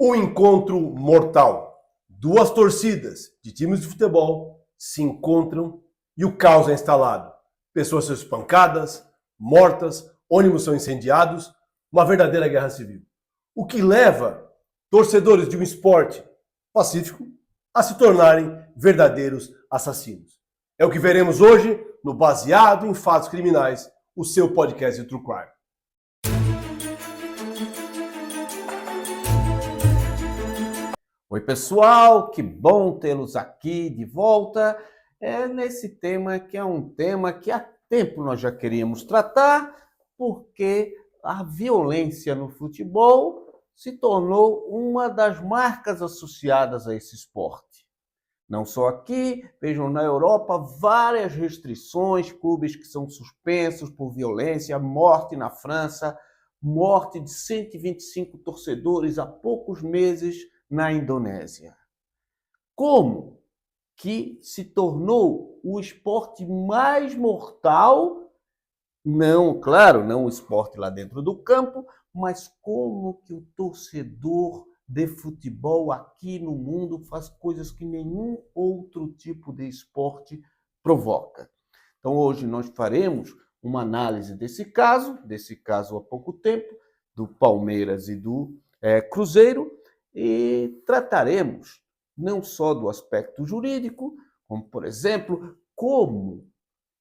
Um encontro mortal. Duas torcidas de times de futebol se encontram e o caos é instalado. Pessoas são espancadas, mortas, ônibus são incendiados, uma verdadeira guerra civil. O que leva torcedores de um esporte pacífico a se tornarem verdadeiros assassinos. É o que veremos hoje no Baseado em Fatos Criminais, o seu podcast de True Crime. Oi pessoal, que bom tê-los aqui de volta nesse tema que é um tema que há tempo nós já queríamos tratar, porque a violência no futebol se tornou uma das marcas associadas a esse esporte. Não só aqui, vejam na Europa várias restrições, clubes que são suspensos por violência, morte na França, morte de 125 torcedores há poucos meses na Indonésia. Como que se tornou o esporte mais mortal? Não, claro, não o esporte lá dentro do campo, mas como que o torcedor de futebol aqui no mundo faz coisas que nenhum outro tipo de esporte provoca. Então hoje nós faremos uma análise desse caso há pouco tempo, do Palmeiras e do Cruzeiro, e trataremos não só do aspecto jurídico, como, por exemplo, como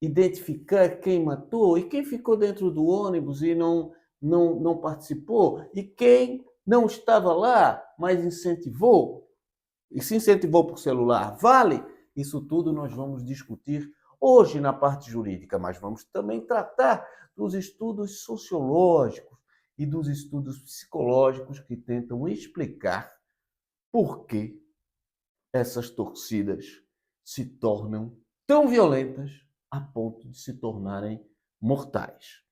identificar quem matou e quem ficou dentro do ônibus e não participou, e quem não estava lá, mas incentivou, e se incentivou por celular, vale? Isso tudo nós vamos discutir hoje na parte jurídica, mas vamos também tratar dos estudos sociológicos e dos estudos psicológicos que tentam explicar por que essas torcidas se tornam tão violentas a ponto de se tornarem mortais.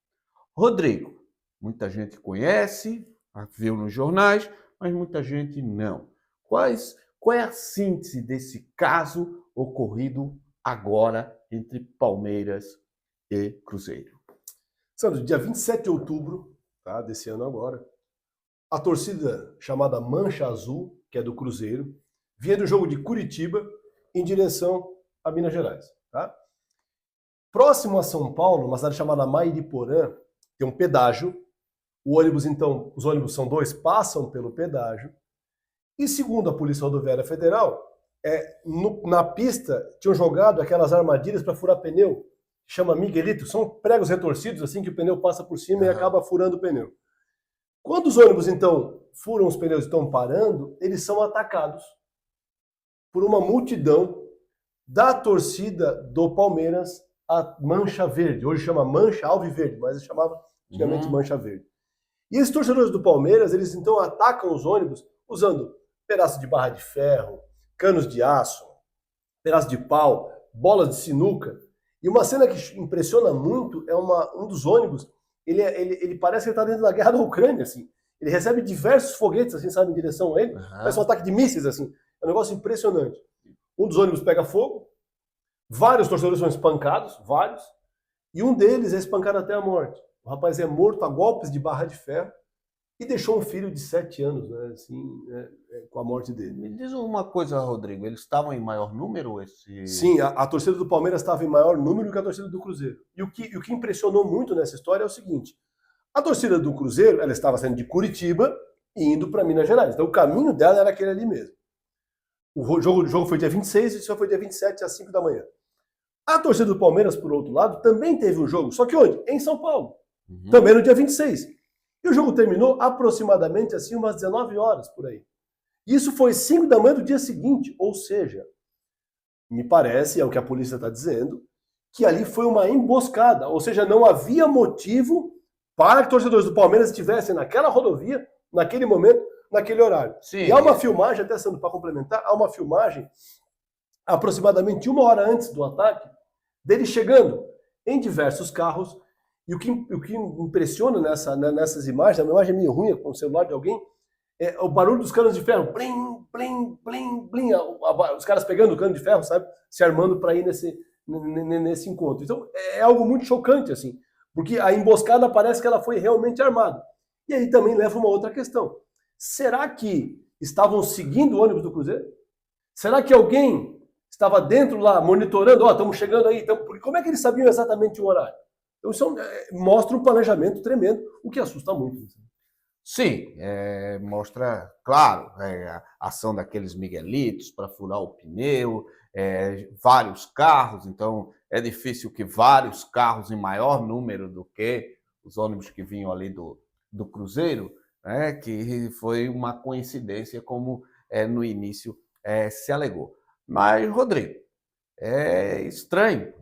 Rodrigo, muita gente conhece, viu nos jornais, mas muita gente não. Qual é a síntese desse caso ocorrido agora entre Palmeiras e Cruzeiro? Sandro, dia 27 de outubro, desse ano agora, a torcida chamada Mancha Azul, que é do Cruzeiro, vinha do jogo de Curitiba em direção a Minas Gerais. Próximo a São Paulo, uma cidade chamada Mairiporã, tem um pedágio. Os ônibus são dois, passam pelo pedágio. E segundo a Polícia Rodoviária Federal, na pista tinham jogado aquelas armadilhas para furar pneu, chama Miguelito, são pregos retorcidos, assim que o pneu passa por cima e acaba furando o pneu. Quando os ônibus, então, furam os pneus e estão parando, eles são atacados por uma multidão da torcida do Palmeiras, a Mancha Verde. Hoje chama Mancha Alviverde, mas chamava antigamente Mancha Verde. E esses torcedores do Palmeiras, eles então atacam os ônibus usando pedaços de barra de ferro, canos de aço, pedaços de pau, bolas de sinuca. E uma cena que impressiona muito é um dos ônibus, ele parece que ele está dentro da guerra da Ucrânia, assim. Ele recebe diversos foguetes, assim, sabe, em direção a ele. Parece um ataque de mísseis, assim. É um negócio impressionante. Um dos ônibus pega fogo, vários torcedores são espancados, vários, e um deles é espancado até a morte. O rapaz é morto a golpes de barra de ferro e deixou um filho de 7 anos, né, assim, com a morte dele. Me diz uma coisa, Rodrigo, eles estavam em maior número? Sim, a torcida do Palmeiras estava em maior número que a torcida do Cruzeiro. E o que impressionou muito nessa história é o seguinte: a torcida do Cruzeiro, ela estava saindo de Curitiba e indo para Minas Gerais. Então o caminho dela era aquele ali mesmo. O jogo foi dia 26 e só foi dia 27 às 5 da manhã. A torcida do Palmeiras, por outro lado, também teve um jogo, só que onde? Em São Paulo. Também no dia 26. E o jogo terminou aproximadamente assim umas 19 horas por aí. Isso foi 5 da manhã do dia seguinte, ou seja, me parece, é o que a polícia está dizendo, que ali foi uma emboscada, ou seja, não havia motivo para que torcedores do Palmeiras estivessem naquela rodovia, naquele momento, naquele horário. Sim. E há uma filmagem, até sendo para complementar, há uma filmagem aproximadamente 1 hora antes do ataque, dele chegando em diversos carros. E o que impressiona nessas imagens, a imagem é meio ruim com o celular de alguém, é o barulho dos canos de ferro. Plim, plim, plim, plim. Os caras pegando o cano de ferro, sabe? Se armando para ir nesse encontro. Então, é algo muito chocante, assim. Porque a emboscada parece que ela foi realmente armada. E aí também leva uma outra questão. Será que estavam seguindo o ônibus do Cruzeiro? Será que alguém estava dentro lá, monitorando, estamos chegando aí, porque como é que eles sabiam exatamente o horário? Então isso mostra um planejamento tremendo, o que assusta muito. Sim, mostra, claro, a ação daqueles miguelitos para furar o pneu, vários carros, então é difícil que vários carros em maior número do que os ônibus que vinham ali do Cruzeiro, né, que foi uma coincidência como no início se alegou. Mas, Rodrigo, é estranho,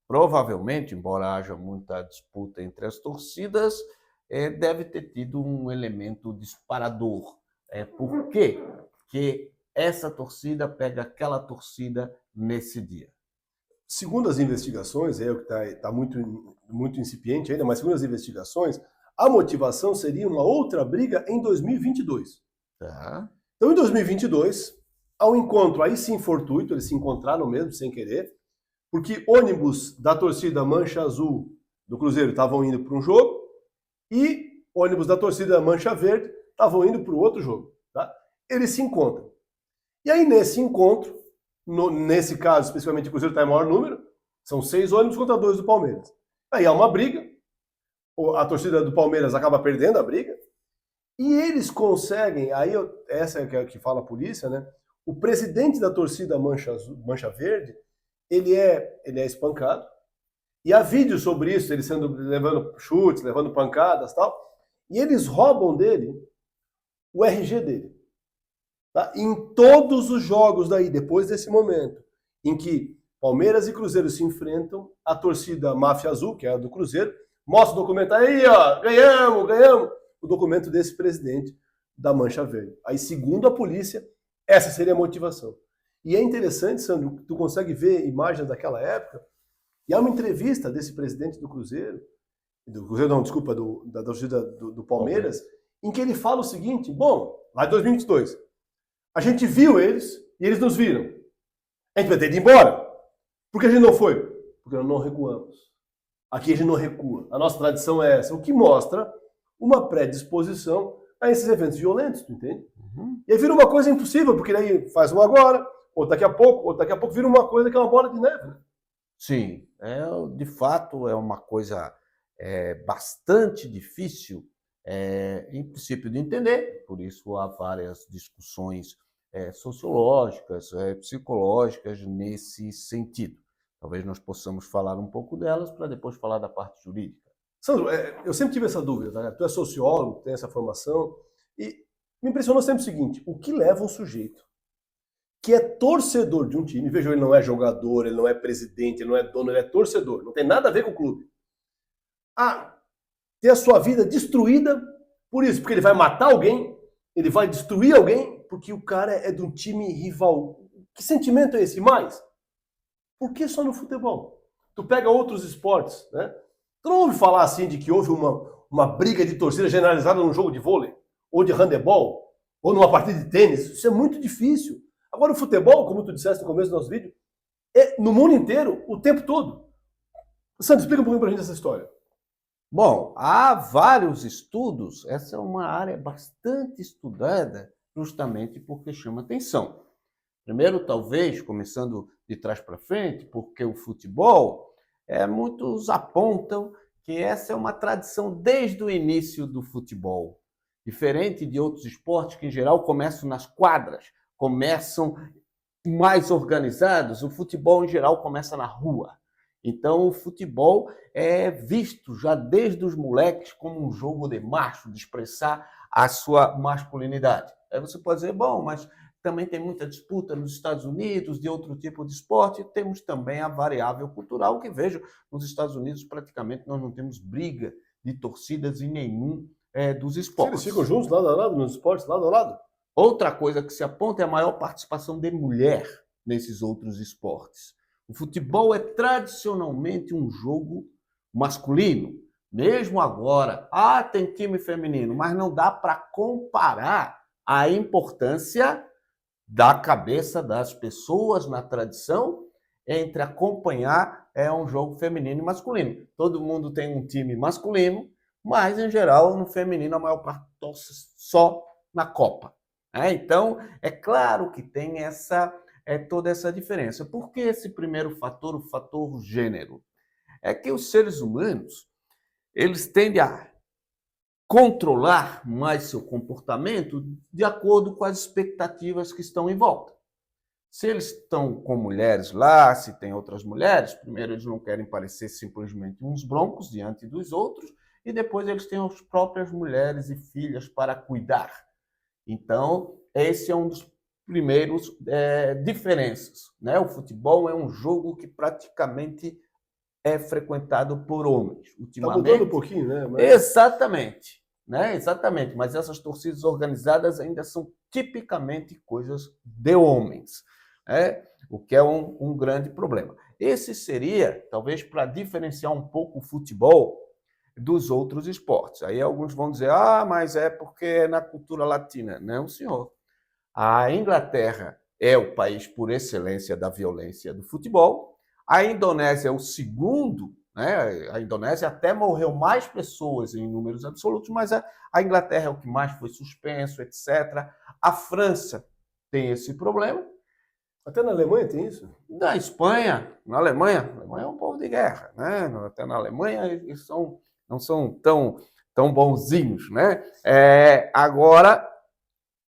provavelmente, embora haja muita disputa entre as torcidas, deve ter tido um elemento disparador. Por quê que essa torcida pega aquela torcida nesse dia? Segundo as investigações, é o que está muito incipiente ainda, mas segundo as investigações, a motivação seria uma outra briga em 2022. Tá. Então, em 2022, há um encontro, aí sim fortuito, eles se encontraram mesmo, sem querer, porque ônibus da torcida Mancha Azul do Cruzeiro estavam indo para um jogo e ônibus da torcida Mancha Verde estavam indo para o outro jogo. Tá? Eles se encontram. E aí, nesse encontro, nesse caso, especificamente, o Cruzeiro está em maior número, são 6 ônibus contra 2 do Palmeiras. Aí há uma briga, a torcida do Palmeiras acaba perdendo a briga, e eles conseguem, aí essa é que fala a polícia, né? O presidente da torcida Mancha Verde, ele é espancado, e há vídeos sobre isso, ele levando chutes, levando pancadas e tal, e eles roubam dele o RG dele. Tá? Em todos os jogos daí, depois desse momento, em que Palmeiras e Cruzeiro se enfrentam, a torcida Máfia Azul, que é a do Cruzeiro, mostra o documento aí, ó, ganhamos, o documento desse presidente da Mancha Verde. Aí, segundo a polícia, essa seria a motivação. E é interessante, Sandro, tu consegue ver imagens daquela época, e há uma entrevista desse presidente do Cruzeiro não, desculpa, da torcida do Palmeiras, em que ele fala o seguinte, bom, lá em 2022, a gente viu eles e eles nos viram. A gente vai ter de ir embora. Por que a gente não foi? Porque nós não recuamos. Aqui a gente não recua. A nossa tradição é essa, o que mostra uma predisposição a esses eventos violentos, tu entende? Uhum. E aí vira uma coisa impossível, porque daí faz um agora, ou daqui a pouco vira uma coisa que é uma bola de neve. Né? Sim, de fato é uma coisa bastante difícil, em princípio, de entender, por isso há várias discussões sociológicas, psicológicas nesse sentido. Talvez nós possamos falar um pouco delas para depois falar da parte jurídica. Sandro, eu sempre tive essa dúvida, né? Tu é sociólogo, tem essa formação, e me impressionou sempre o seguinte, o que leva um sujeito que é torcedor de um time, veja, ele não é jogador, ele não é presidente, ele não é dono, ele é torcedor, não tem nada a ver com o clube, a ter a sua vida destruída por isso, porque ele vai matar alguém, ele vai destruir alguém, porque o cara é de um time rival. Que sentimento é esse? Mais, por que só no futebol? Tu pega outros esportes, né? Tu não ouve falar assim de que houve uma briga de torcida generalizada num jogo de vôlei, ou de handebol, ou numa partida de tênis. Isso é muito difícil. Agora o futebol, como tu disseste no começo do nosso vídeo, é no mundo inteiro, o tempo todo. Sandro, explica um pouquinho pra gente essa história. Bom, há vários estudos, essa é uma área bastante estudada justamente porque chama atenção. Primeiro, talvez, começando de trás para frente, porque o futebol, muitos apontam que essa é uma tradição desde o início do futebol. Diferente de outros esportes que, em geral, começam nas quadras, começam mais organizados, o futebol, em geral, começa na rua. Então, o futebol é visto já desde os moleques como um jogo de macho, de expressar a sua masculinidade. Aí você pode dizer, bom, mas também tem muita disputa nos Estados Unidos de outro tipo de esporte. Temos também a variável cultural, que vejo, nos Estados Unidos praticamente nós não temos briga de torcidas em nenhum dos esportes. Eles ficam juntos, lado a lado, nos esportes, lado a lado? Outra coisa que se aponta é a maior participação de mulher nesses outros esportes. O futebol é tradicionalmente um jogo masculino. Mesmo agora, tem time feminino, mas não dá para comparar a importância da cabeça das pessoas na tradição entre acompanhar um jogo feminino e masculino. Todo mundo tem um time masculino, mas, em geral, no feminino, a maior parte torce só na Copa. Então, é claro que tem toda essa diferença. Por que esse primeiro fator, o fator gênero? É que os seres humanos, eles tendem a controlar mais seu comportamento de acordo com as expectativas que estão em volta. Se eles estão com mulheres lá, se tem outras mulheres, primeiro eles não querem parecer simplesmente uns broncos diante dos outros, e depois eles têm as próprias mulheres e filhas para cuidar. Então, esse é um dos primeiros diferenças, né? O futebol é um jogo que praticamente é frequentado por homens. Está mudando um pouquinho, né? Exatamente, né? Exatamente. Mas essas torcidas organizadas ainda são tipicamente coisas de homens, né? O que é um grande problema. Esse seria, talvez, para diferenciar um pouco o futebol dos outros esportes. Aí alguns vão dizer, mas é porque é na cultura latina. Não, senhor. A Inglaterra é o país por excelência da violência do futebol. A Indonésia é o segundo, né? A Indonésia até morreu mais pessoas em números absolutos, mas a Inglaterra é o que mais foi suspenso, etc. A França tem esse problema. Até na Alemanha tem isso? Na Espanha, na Alemanha, a Alemanha é um povo de guerra, né? Até na Alemanha eles não são tão bonzinhos, né? Agora,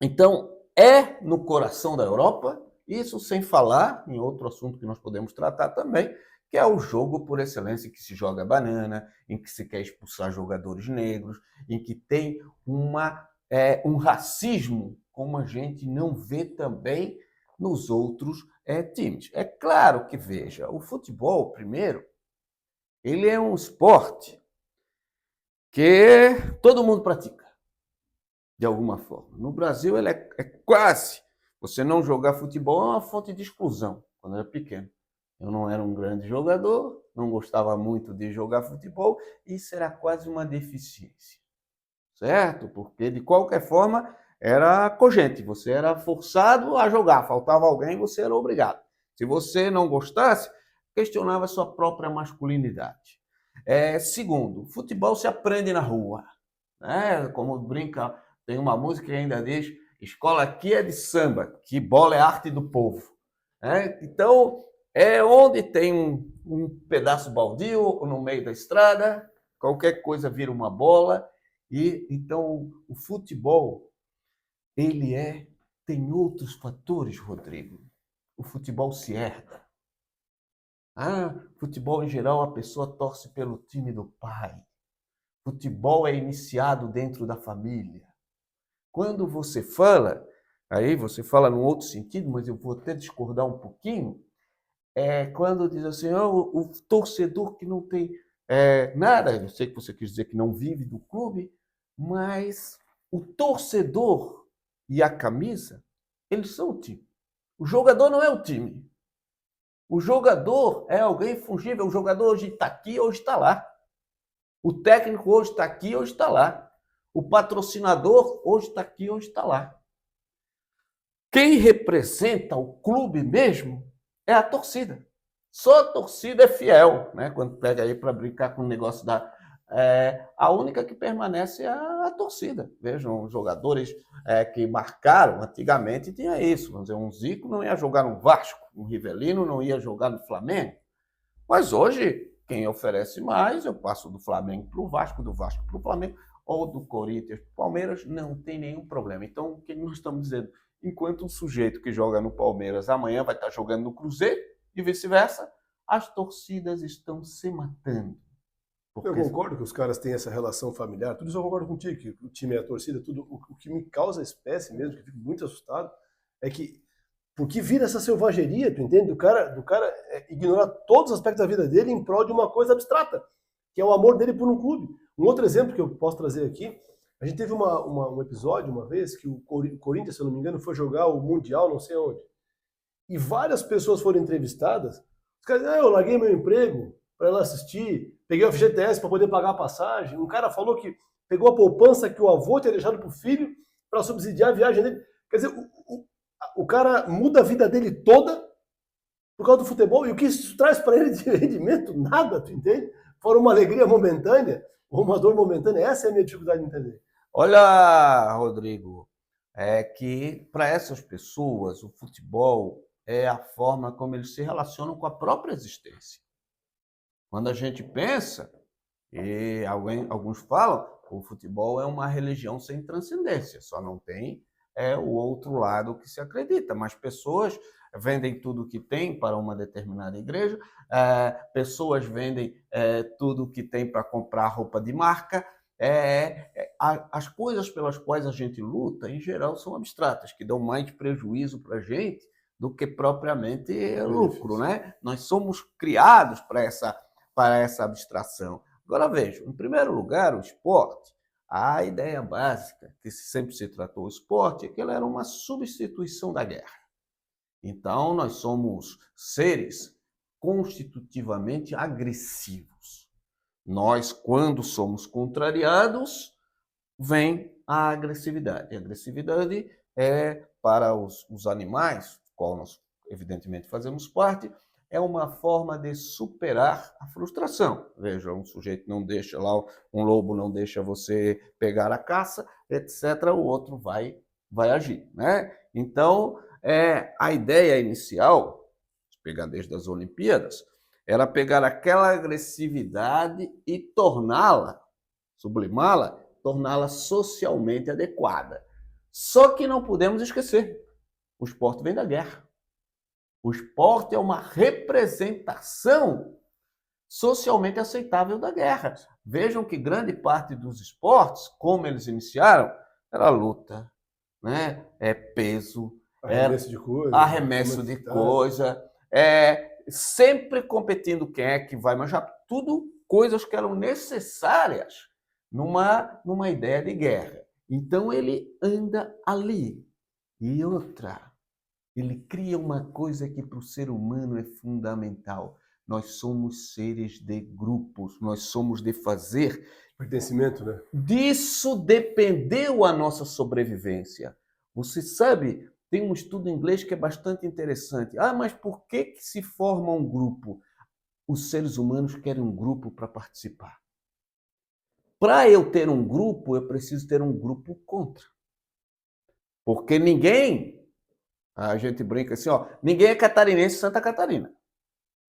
então, é no coração da Europa, isso sem falar em outro assunto que nós podemos tratar também, que é o jogo por excelência, em que se joga banana, em que se quer expulsar jogadores negros, em que tem um racismo, como a gente não vê também nos outros times. É claro que, veja, o futebol, primeiro, ele é um esporte que todo mundo pratica, de alguma forma. No Brasil, ele é quase... Você não jogar futebol é uma fonte de exclusão, quando eu era pequeno. Eu não era um grande jogador, não gostava muito de jogar futebol, e isso era quase uma deficiência, certo? Porque, de qualquer forma, era cogente, você era forçado a jogar, faltava alguém, você era obrigado. Se você não gostasse, questionava a sua própria masculinidade. Segundo, futebol se aprende na rua, né? Como brinca, tem uma música que ainda diz: escola aqui é de samba, que bola é arte do povo. Então, é onde tem um pedaço baldio no meio da estrada, qualquer coisa vira uma bola. E então o futebol, tem outros fatores, Rodrigo. O futebol se herda. Futebol em geral, a pessoa torce pelo time do pai. Futebol é iniciado dentro da família. Quando você fala, aí você fala num outro sentido, mas eu vou até discordar um pouquinho, quando diz assim, o torcedor que não tem nada, eu sei que você quis dizer que não vive do clube, mas o torcedor e a camisa, eles são o time. O jogador não é o time. O jogador é alguém fungível. O jogador hoje está aqui, hoje está lá. O técnico hoje está aqui, hoje está lá. O patrocinador hoje está aqui, hoje está lá. Quem representa o clube mesmo é a torcida. Só a torcida é fiel, né? Quando pega aí para brincar com o negócio a única que permanece é a torcida. Vejam, os jogadores que marcaram antigamente tinha isso. Vamos dizer, um Zico não ia jogar no Vasco, um Rivelino não ia jogar no Flamengo. Mas hoje, quem oferece mais, eu passo do Flamengo para o Vasco, do Vasco para o Flamengo, ou do Corinthians para o Palmeiras, não tem nenhum problema. Então, o que nós estamos dizendo? Enquanto um sujeito que joga no Palmeiras amanhã vai estar jogando no Cruzeiro, e vice-versa, as torcidas estão se matando. Eu concordo que os caras têm essa relação familiar, tudo isso eu concordo contigo, que o time é a torcida, tudo. O que me causa espécie mesmo, que eu fico muito assustado, é que, porque vira essa selvageria, tu entende? Do cara ignorar todos os aspectos da vida dele em prol de uma coisa abstrata, que é o amor dele por um clube. Um outro exemplo que eu posso trazer aqui, a gente teve um episódio uma vez que o Corinthians, se eu não me engano, foi jogar o Mundial, não sei onde, e várias pessoas foram entrevistadas, os caras dizem, eu larguei meu emprego para ela assistir, peguei o FGTS para poder pagar a passagem. Um cara falou que pegou a poupança que o avô tinha deixado para o filho para subsidiar a viagem dele. Quer dizer, o cara muda a vida dele toda por causa do futebol. E o que isso traz para ele de rendimento? Nada, tu entende? Fora uma alegria momentânea ou uma dor momentânea. Essa é a minha dificuldade de entender. Olha, Rodrigo, é que, para essas pessoas, o futebol é a forma como eles se relacionam com a própria existência. Quando a gente pensa, e alguns falam, o futebol é uma religião sem transcendência, só não tem o outro lado que se acredita. Mas pessoas vendem tudo que tem para uma determinada igreja, pessoas vendem tudo que tem para comprar roupa de marca. As coisas pelas quais a gente luta, em geral, são abstratas, que dão mais prejuízo para a gente do que propriamente lucro, né? Nós somos criados para essa abstração. Agora veja, em primeiro lugar, o esporte, a ideia básica que sempre se tratou o esporte é que ele era uma substituição da guerra. Então, nós somos seres constitutivamente agressivos. Nós, quando somos contrariados, vem a agressividade. A agressividade é, para os animais, do qual nós evidentemente fazemos parte, é uma forma de superar a frustração. Veja, um sujeito não deixa lá, um lobo não deixa você pegar a caça, etc., o outro vai agir, né? Então, a ideia inicial, pegar desde as Olimpíadas, era pegar aquela agressividade e sublimá-la, torná-la socialmente adequada. Só que não podemos esquecer, o esporte vem da guerra. O esporte é uma representação socialmente aceitável da guerra. Vejam que grande parte dos esportes, como eles iniciaram, era luta, né? Peso, arremesso de coisa, sempre competindo quem é que vai, mas já tudo coisas que eram necessárias numa ideia de guerra. Então ele anda ali. E outra, ele cria uma coisa que para o ser humano é fundamental. Nós somos seres de grupos, nós somos de fazer. Pertencimento, né? Disso dependeu a nossa sobrevivência. Você sabe, tem um estudo em inglês que é bastante interessante. Mas por que se forma um grupo? Os seres humanos querem um grupo para participar. Para eu ter um grupo, eu preciso ter um grupo contra. Porque a gente brinca assim, ninguém é catarinense em Santa Catarina.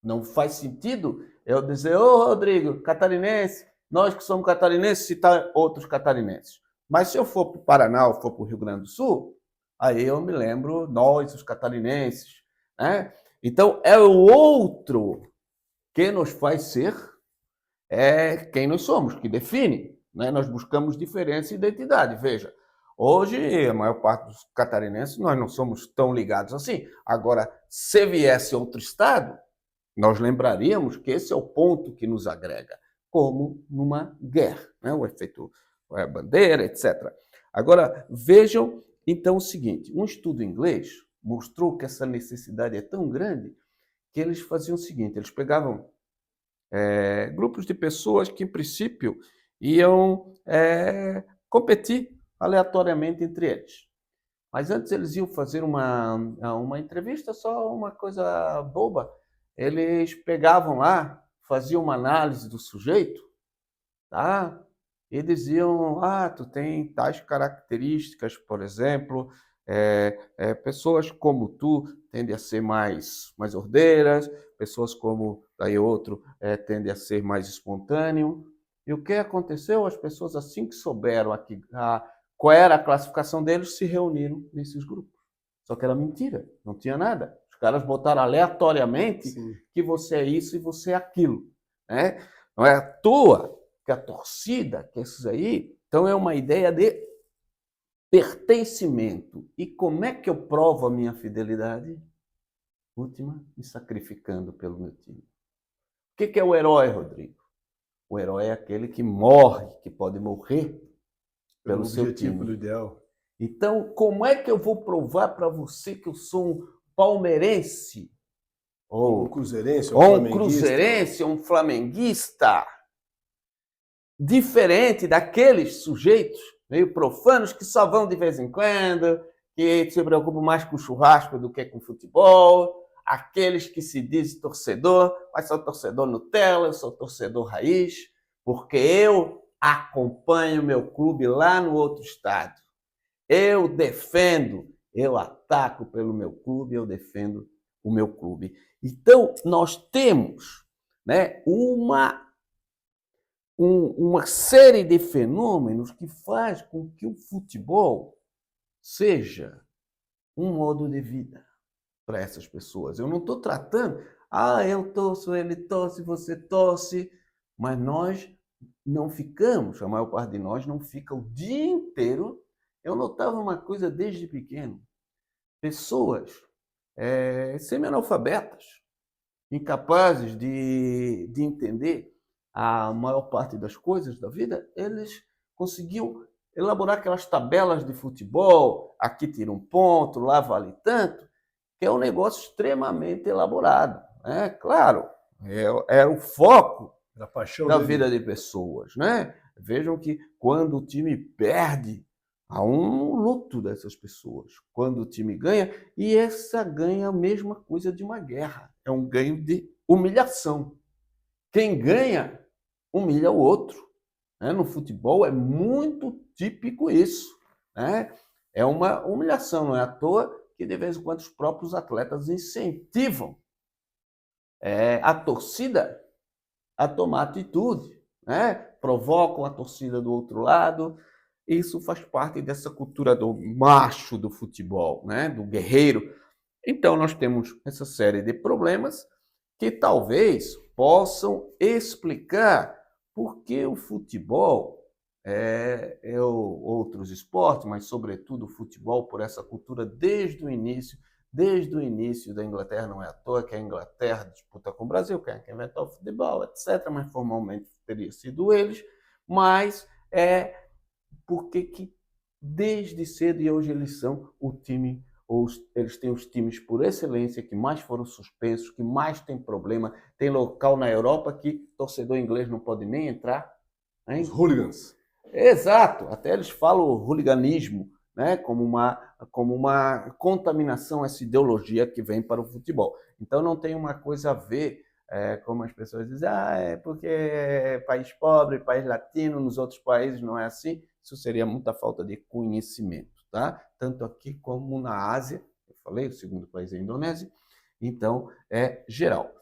Não faz sentido eu dizer, Rodrigo, catarinense, nós que somos catarinenses, citar outros catarinenses. Mas se eu for para o Paraná ou for para o Rio Grande do Sul, aí eu me lembro, nós, os catarinenses, né? Então, é o outro que nos faz ser quem nós somos, que define, né? Nós buscamos diferença e identidade. Veja, hoje, a maior parte dos catarinenses, nós não somos tão ligados assim. Agora, se viesse outro estado, nós lembraríamos que esse é o ponto que nos agrega, como numa guerra, né? O efeito bandeira, etc. Agora, vejam, então, o seguinte, um estudo inglês mostrou que essa necessidade é tão grande que eles faziam o seguinte, eles pegavam grupos de pessoas que, em princípio, iam competir aleatoriamente entre eles. Mas antes eles iam fazer uma entrevista, só uma coisa boba. Eles pegavam lá, faziam uma análise do sujeito, tá? E diziam, tu tem tais características, por exemplo, pessoas como tu tendem a ser mais ordeiras, pessoas como daí outro tendem a ser mais espontâneo. E o que aconteceu? As pessoas, assim que souberam qual era a classificação deles, se reuniram nesses grupos. Só que era mentira, não tinha nada. Os caras botaram aleatoriamente que você é isso e você é aquilo, né? Não é à toa que a torcida, que esses aí, então é uma ideia de pertencimento. E como é que eu provo a minha fidelidade? Última, me sacrificando pelo meu time. O que é o herói, Rodrigo? O herói é aquele que morre, que pode morrer pelo seu time. Pelo ideal. Então, como é que eu vou provar para você que eu sou um palmeirense? Ou um cruzeirense, um flamenguista? Diferente daqueles sujeitos meio profanos que só vão de vez em quando, que se preocupam mais com churrasco do que com futebol, aqueles que se dizem torcedor, mas sou torcedor Nutella, eu sou torcedor raiz, porque eu acompanho meu clube lá no outro estado. Eu defendo, eu ataco pelo meu clube, eu defendo o meu clube. Então, nós temos, né, uma série de fenômenos que faz com que o futebol seja um modo de vida para essas pessoas. Eu não estou tratando, eu torço, ele torce, você torce, mas nós não ficamos, a maior parte de nós não fica o dia inteiro. Eu notava uma coisa desde pequeno, pessoas semi-analfabetas, incapazes de entender a maior parte das coisas da vida, eles conseguiam elaborar aquelas tabelas de futebol, aqui tira um ponto, lá vale tanto, que é um negócio extremamente elaborado. Né? Claro, é o foco Da paixão da dele. vida de pessoas. Né? Vejam que quando o time perde, há um luto dessas pessoas. Quando o time ganha, e essa ganha a mesma coisa de uma guerra. É um ganho de humilhação. Quem ganha, humilha o outro. Né? No futebol é muito típico isso. Né? É uma humilhação, não é à toa que de vez em quando os próprios atletas incentivam a torcida a tomar atitude, né? Provocam a torcida do outro lado. Isso faz parte dessa cultura do macho do futebol, né? Do guerreiro. Então nós temos essa série de problemas que talvez possam explicar por que o futebol outros esportes, mas sobretudo o futebol, por essa cultura desde o início da Inglaterra. Não é à toa que a Inglaterra disputa com o Brasil, quem inventou o futebol, etc., mas formalmente teria sido eles, mas porque que desde cedo, e hoje eles são o time, eles têm os times por excelência que mais foram suspensos, que mais tem problema. Tem local na Europa que torcedor inglês não pode nem entrar. Hein? Os hooligans. Exato, até eles falam o hooliganismo, né, como uma contaminação, essa ideologia que vem para o futebol. Então não tem uma coisa a ver, como as pessoas dizem, é porque é país pobre, país latino, nos outros países não é assim. Isso seria muita falta de conhecimento, tá? Tanto aqui como na Ásia, eu falei, o segundo país é a Indonésia, então é geral.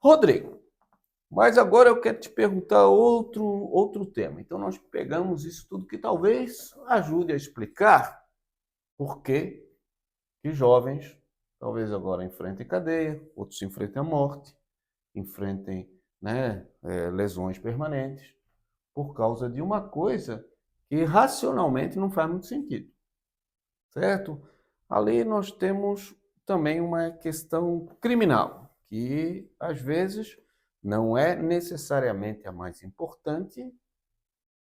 Rodrigo, mas agora eu quero te perguntar outro tema. Então nós pegamos isso tudo que talvez ajude a explicar por que jovens, talvez agora enfrentem cadeia, outros enfrentem a morte, enfrentem, né, lesões permanentes, por causa de uma coisa que racionalmente não faz muito sentido, certo? Ali nós temos também uma questão criminal, que às vezes não é necessariamente a mais importante,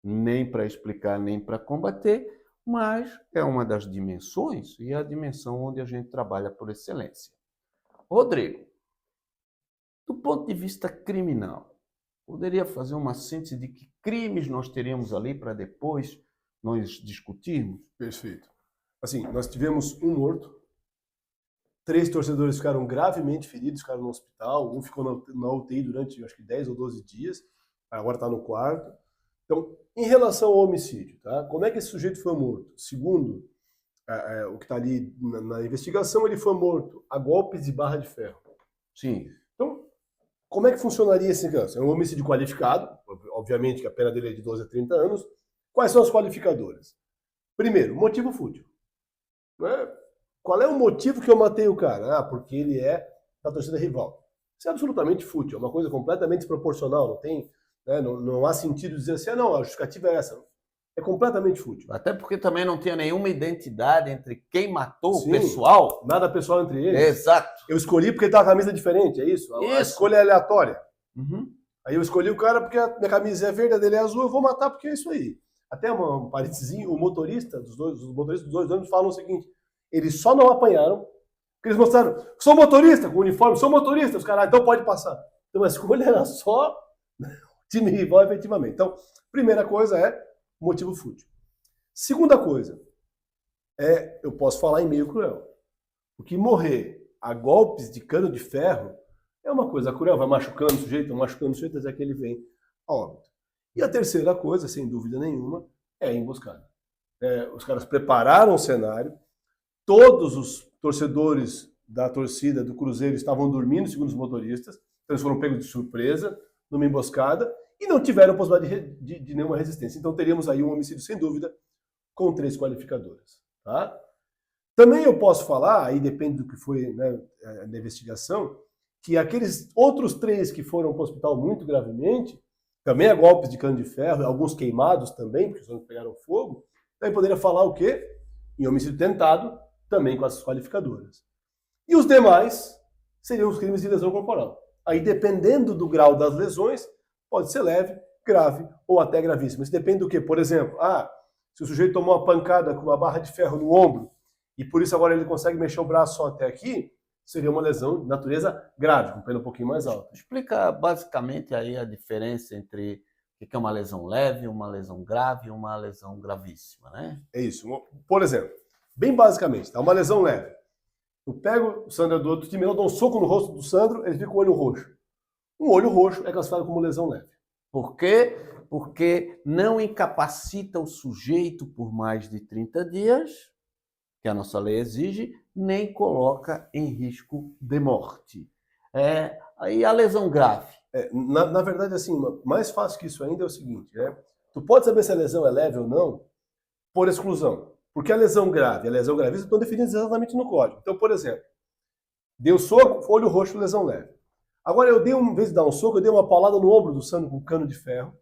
nem para explicar, nem para combater, mas é uma das dimensões, e é a dimensão onde a gente trabalha por excelência. Rodrigo, do ponto de vista criminal, poderia fazer uma síntese de que crimes nós teríamos ali para depois nós discutirmos? Perfeito. Assim, nós tivemos um morto, 3 torcedores ficaram gravemente feridos, ficaram no hospital, um ficou na UTI durante, acho que 10 ou 12 dias, agora está no quarto. Então, em relação ao homicídio, tá? Como é que esse sujeito foi morto? Segundo o que está ali na investigação, ele foi morto a golpes de barra de ferro. Sim. Então, como é que funcionaria esse caso? É um homicídio qualificado, obviamente que a pena dele é de 12 a 30 anos. Quais são as qualificadoras? Primeiro, motivo fútil. Né? Qual é o motivo que eu matei o cara? Porque ele é da torcida rival. Isso é absolutamente fútil, é uma coisa completamente desproporcional, não tem, né, não há sentido dizer assim, não, a justificativa é essa. É completamente fútil. Até porque também não tinha nenhuma identidade entre quem matou Sim, o pessoal. Nada pessoal entre eles. Exato. Eu escolhi porque ele tava com a camisa diferente, é isso? A escolha é aleatória. Uhum. Aí eu escolhi o cara porque a minha camisa é verde, a dele é azul, eu vou matar porque é isso aí. Até um parentezinho, o motorista os motoristas dos 2 ônibus falam o seguinte, eles só não apanharam porque eles mostraram, sou motorista, com uniforme, sou motorista, os caras, então pode passar. Então a escolha era só time rival, efetivamente. Então, primeira coisa é motivo fútil. Segunda coisa, eu posso falar em meio cruel. Porque morrer a golpes de cano de ferro é uma coisa cruel, vai machucando o sujeito, até que ele vem a óbito. E a terceira coisa, sem dúvida nenhuma, é a emboscada. Os caras prepararam o cenário, todos os torcedores da torcida do Cruzeiro estavam dormindo, segundo os motoristas, então eles foram pegos de surpresa, numa emboscada, e não tiveram possibilidade de nenhuma resistência. Então teríamos aí um homicídio, sem dúvida, com 3 qualificadoras. Tá? Também eu posso falar, aí depende do que foi, né, na investigação, que aqueles outros 3 que foram para o hospital muito gravemente, também a golpes de cano de ferro, alguns queimados também, porque os homens pegaram fogo, aí poderia falar o quê? Em homicídio tentado, também com as qualificadoras. E os demais seriam os crimes de lesão corporal. Aí, dependendo do grau das lesões, pode ser leve, grave ou até gravíssimo. Isso depende do quê? Por exemplo, se o sujeito tomou uma pancada com uma barra de ferro no ombro e por isso agora ele consegue mexer o braço só até aqui, seria uma lesão de natureza grave, com pena um pouquinho mais alta. Explica basicamente aí a diferença entre o que é uma lesão leve, uma lesão grave e uma lesão gravíssima, né? É isso. Por exemplo, bem basicamente, tá? Uma lesão leve. Eu pego o Sandro do outro time, eu dou um soco no rosto do Sandro, ele fica com o olho roxo. Um olho roxo é classificado como lesão leve. Por quê? Porque não incapacita o sujeito por mais de 30 dias, que a nossa lei exige, nem coloca em risco de morte. Aí a lesão grave. Na verdade, assim, mais fácil que isso ainda é o seguinte, né? Tu pode saber se a lesão é leve ou não por exclusão. Porque a lesão grave e a lesão gravíssima estão definidas exatamente no código. Então, por exemplo, deu soco, olho roxo, lesão leve. Agora, em vez de dar um soco, eu dei uma paulada no ombro do Sandro com um cano de ferro,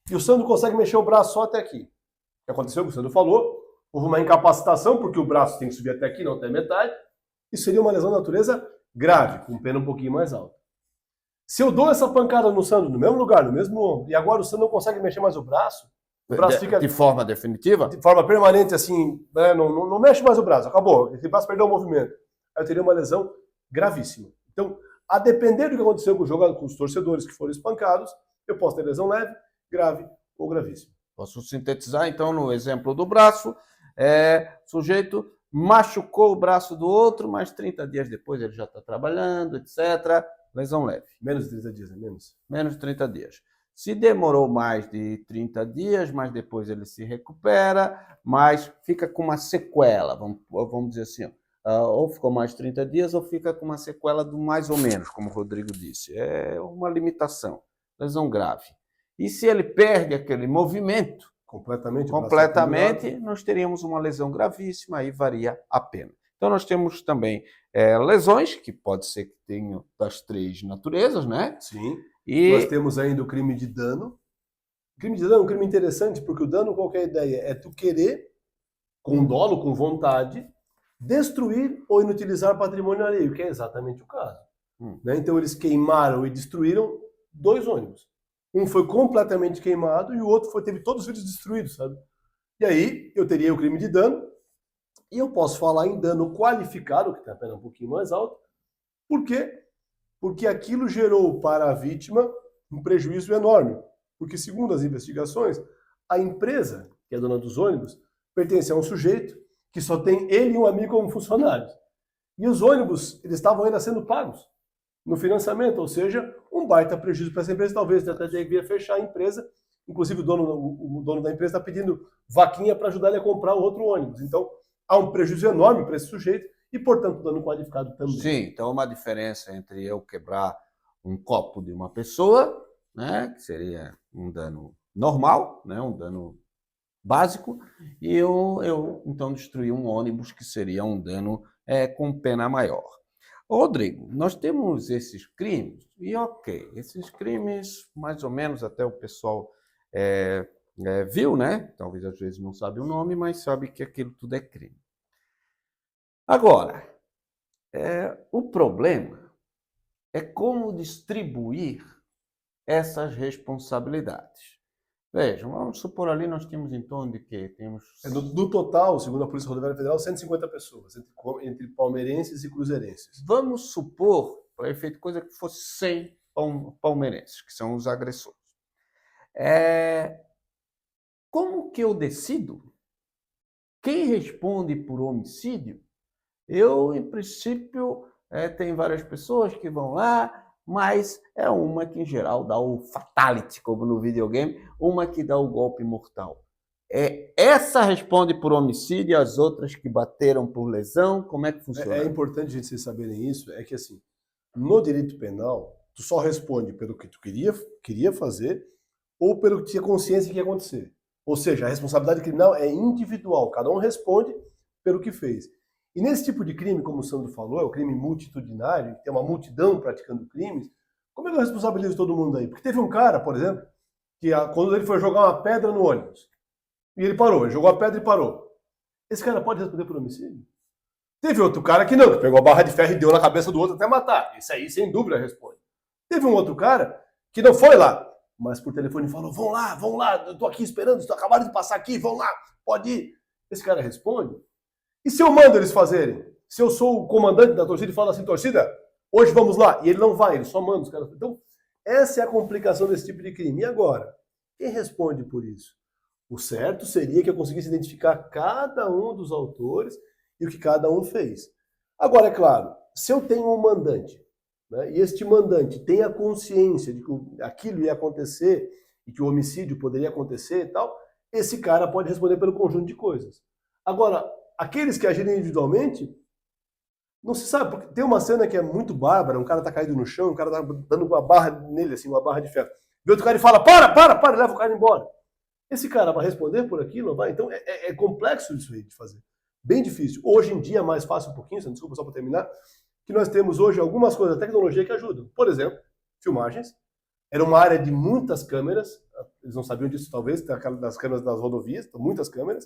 e o Sandro consegue mexer o braço só até aqui. O que aconteceu, o Sandro falou, houve uma incapacitação, porque o braço tem que subir até aqui, não até metade. Isso seria uma lesão de natureza grave, com pena um pouquinho mais alta. Se eu dou essa pancada no Sandro, no mesmo lugar, no mesmo ombro, e agora o Sandro não consegue mexer mais o braço fica de forma definitiva? De forma permanente, assim, né, não mexe mais o braço, acabou. Esse braço perdeu o movimento. Aí eu teria uma lesão gravíssima. Então, a depender do que aconteceu com o jogador, com os torcedores que foram espancados, eu posso ter lesão leve, grave ou gravíssima. Posso sintetizar, então, no exemplo do braço, o sujeito machucou o braço do outro, mas 30 dias depois ele já está trabalhando, etc. Lesão leve. Menos de 30 dias, né? Menos de 30 dias. Se demorou mais de 30 dias, mas depois ele se recupera, mas fica com uma sequela, vamos dizer assim, ou ficou mais de 30 dias ou fica com uma sequela do mais ou menos, como o Rodrigo disse. É uma limitação, lesão grave. E se ele perde aquele movimento completamente, nós teríamos uma lesão gravíssima, aí varia a pena. Então nós temos também lesões, que pode ser que tenham das 3 naturezas, né? Sim. E nós temos ainda o crime de dano. O crime de dano é um crime interessante, porque o dano, qualquer ideia, é tu querer, com dolo, com vontade, destruir ou inutilizar patrimônio alheio, que é exatamente o caso. Né? Então eles queimaram e destruíram 2 ônibus. Um foi completamente queimado e o outro teve todos os vidros destruídos, sabe? E aí eu teria o crime de dano, e eu posso falar em dano qualificado, que tem a pena um pouquinho mais alta. Por quê? Porque aquilo gerou para a vítima um prejuízo enorme. Porque, segundo as investigações, a empresa, que é dona dos ônibus, pertence a um sujeito que só tem ele e um amigo como funcionários. E os ônibus, eles estavam ainda sendo pagos no financiamento, ou seja, um baita prejuízo para essa empresa, talvez até devia fechar a empresa. Inclusive, o dono da empresa está pedindo vaquinha para ajudar ele a comprar o outro ônibus. Então, há um prejuízo enorme para esse sujeito, e, portanto, dano qualificado também. Sim, então uma diferença entre eu quebrar um copo de uma pessoa, né, que seria um dano normal, né, um dano básico, e eu então destruir um ônibus, que seria um dano com pena maior. Rodrigo, nós temos esses crimes, e ok, esses crimes, mais ou menos, até o pessoal viu, né, talvez às vezes não sabe o nome, mas sabe que aquilo tudo é crime. Agora, o problema é como distribuir essas responsabilidades. Vejam, vamos supor ali nós temos em torno de quê? Do total, segundo a Polícia Rodoviária Federal, 150 pessoas, entre palmeirenses e cruzeirenses. Vamos supor, para efeito coisa, que fosse 100 palmeirenses, que são os agressores. Como que eu decido quem responde por homicídio? Eu, em princípio, tem várias pessoas que vão lá, mas é uma que, em geral, dá o fatality, como no videogame, uma que dá o golpe mortal. Essa responde por homicídio e as outras que bateram por lesão? Como é que funciona? É importante a gente vocês saberem isso, é que assim, no direito penal, tu só responde pelo que tu queria fazer ou pelo que tinha consciência que ia acontecer. Ou seja, a responsabilidade criminal é individual, cada um responde pelo que fez. E nesse tipo de crime, como o Sandro falou, é o crime multitudinário, tem uma multidão praticando crimes, como é que eu responsabilizo todo mundo aí? Porque teve um cara, por exemplo, que quando ele foi jogar uma pedra no ônibus, e ele parou, ele jogou a pedra e parou. Esse cara pode responder por homicídio? Teve outro cara que não, que pegou a barra de ferro e deu na cabeça do outro até matar. Isso aí, sem dúvida, responde. Teve um outro cara que não foi lá, mas por telefone falou, vão lá, eu tô aqui esperando, acabaram de passar aqui, vão lá, pode ir. Esse cara responde. E se eu mando eles fazerem? Se eu sou o comandante da torcida e falo assim, torcida, hoje vamos lá, e ele não vai, ele só manda os caras. Então, essa é a complicação desse tipo de crime. E agora? Quem responde por isso? O certo seria que eu conseguisse identificar cada um dos autores e o que cada um fez. Agora, é claro, se eu tenho um mandante, né, e este mandante tem a consciência de que aquilo ia acontecer e que o homicídio poderia acontecer e tal, esse cara pode responder pelo conjunto de coisas. Agora, aqueles que agiram individualmente, não se sabe, porque tem uma cena que é muito bárbara, um cara tá caído no chão, um cara tá dando uma barra nele, assim, uma barra de ferro. E outro cara fala, para, leva o cara embora. Esse cara vai responder por aquilo? Vai? Então é complexo isso aí de fazer. Bem difícil. Hoje em dia é mais fácil um pouquinho, desculpa só para terminar, que nós temos hoje algumas coisas da tecnologia que ajudam. Por exemplo, filmagens. Era uma área de muitas câmeras, eles não sabiam disso talvez, das câmeras das rodovias, muitas câmeras.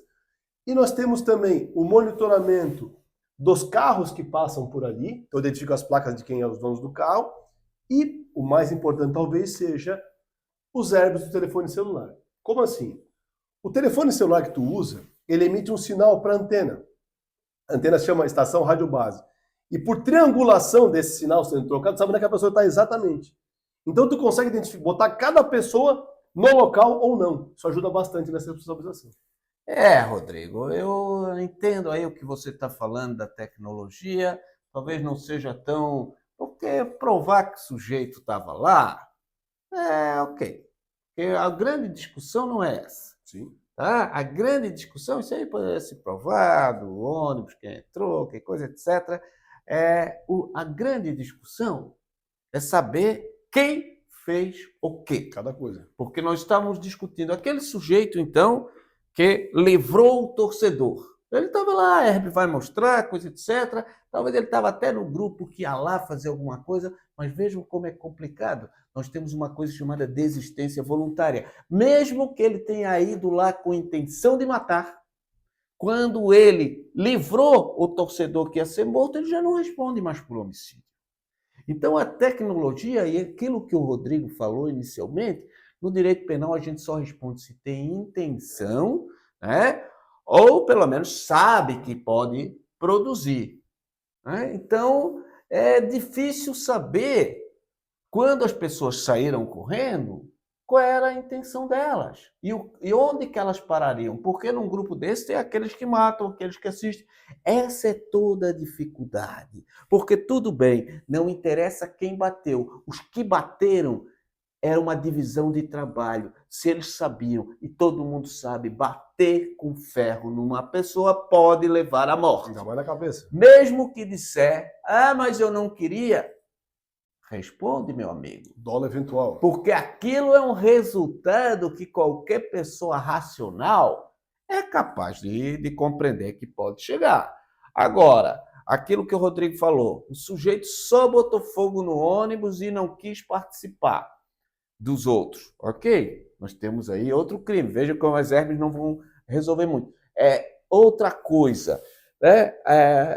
E nós temos também o monitoramento dos carros que passam por ali, então eu identifico as placas de quem é os donos do carro, e o mais importante talvez seja os airbus do telefone celular. Como assim? O telefone celular que tu usa, ele emite um sinal para a antena. A antena se chama estação radiobase. E por triangulação desse sinal sendo trocado, sabe onde é que a pessoa está exatamente. Então tu consegue identificar, botar cada pessoa no local ou não. Isso ajuda bastante nessa responsabilização. Rodrigo, eu entendo aí o que você está falando da tecnologia, talvez não seja tão... Porque provar que o sujeito estava lá, ok. Porque a grande discussão não é essa. Sim. Tá? A grande discussão, isso aí pode ser provado, o ônibus, quem entrou, que coisa, etc. A grande discussão é saber quem fez o quê. Cada coisa. Porque nós estávamos discutindo aquele sujeito, então, que livrou o torcedor. Ele estava lá, a Herb vai mostrar, coisa, etc. Talvez ele estava até no grupo que ia lá fazer alguma coisa, mas vejam como é complicado. Nós temos uma coisa chamada desistência voluntária. Mesmo que ele tenha ido lá com intenção de matar, quando ele livrou o torcedor que ia ser morto, ele já não responde mais por homicídio. Então, a tecnologia e aquilo que o Rodrigo falou inicialmente, no direito penal a gente só responde se tem intenção, né? Ou pelo menos sabe que pode produzir. Né? Então, é difícil saber, quando as pessoas saíram correndo, qual era a intenção delas e onde que elas parariam. Porque num grupo desse tem aqueles que matam, aqueles que assistem. Essa é toda a dificuldade. Porque tudo bem, não interessa quem bateu. Os que bateram era uma divisão de trabalho. Se eles sabiam, e todo mundo sabe, bater com ferro numa pessoa pode levar à morte. Ainda mais na cabeça. Mesmo que disser, mas eu não queria, responde, meu amigo. Dolo eventual. Porque aquilo é um resultado que qualquer pessoa racional é capaz de compreender que pode chegar. Agora, aquilo que o Rodrigo falou, o sujeito só botou fogo no ônibus e não quis participar dos outros, ok? Nós temos aí outro crime. Veja como as herbes não vão resolver muito. Outra coisa, né?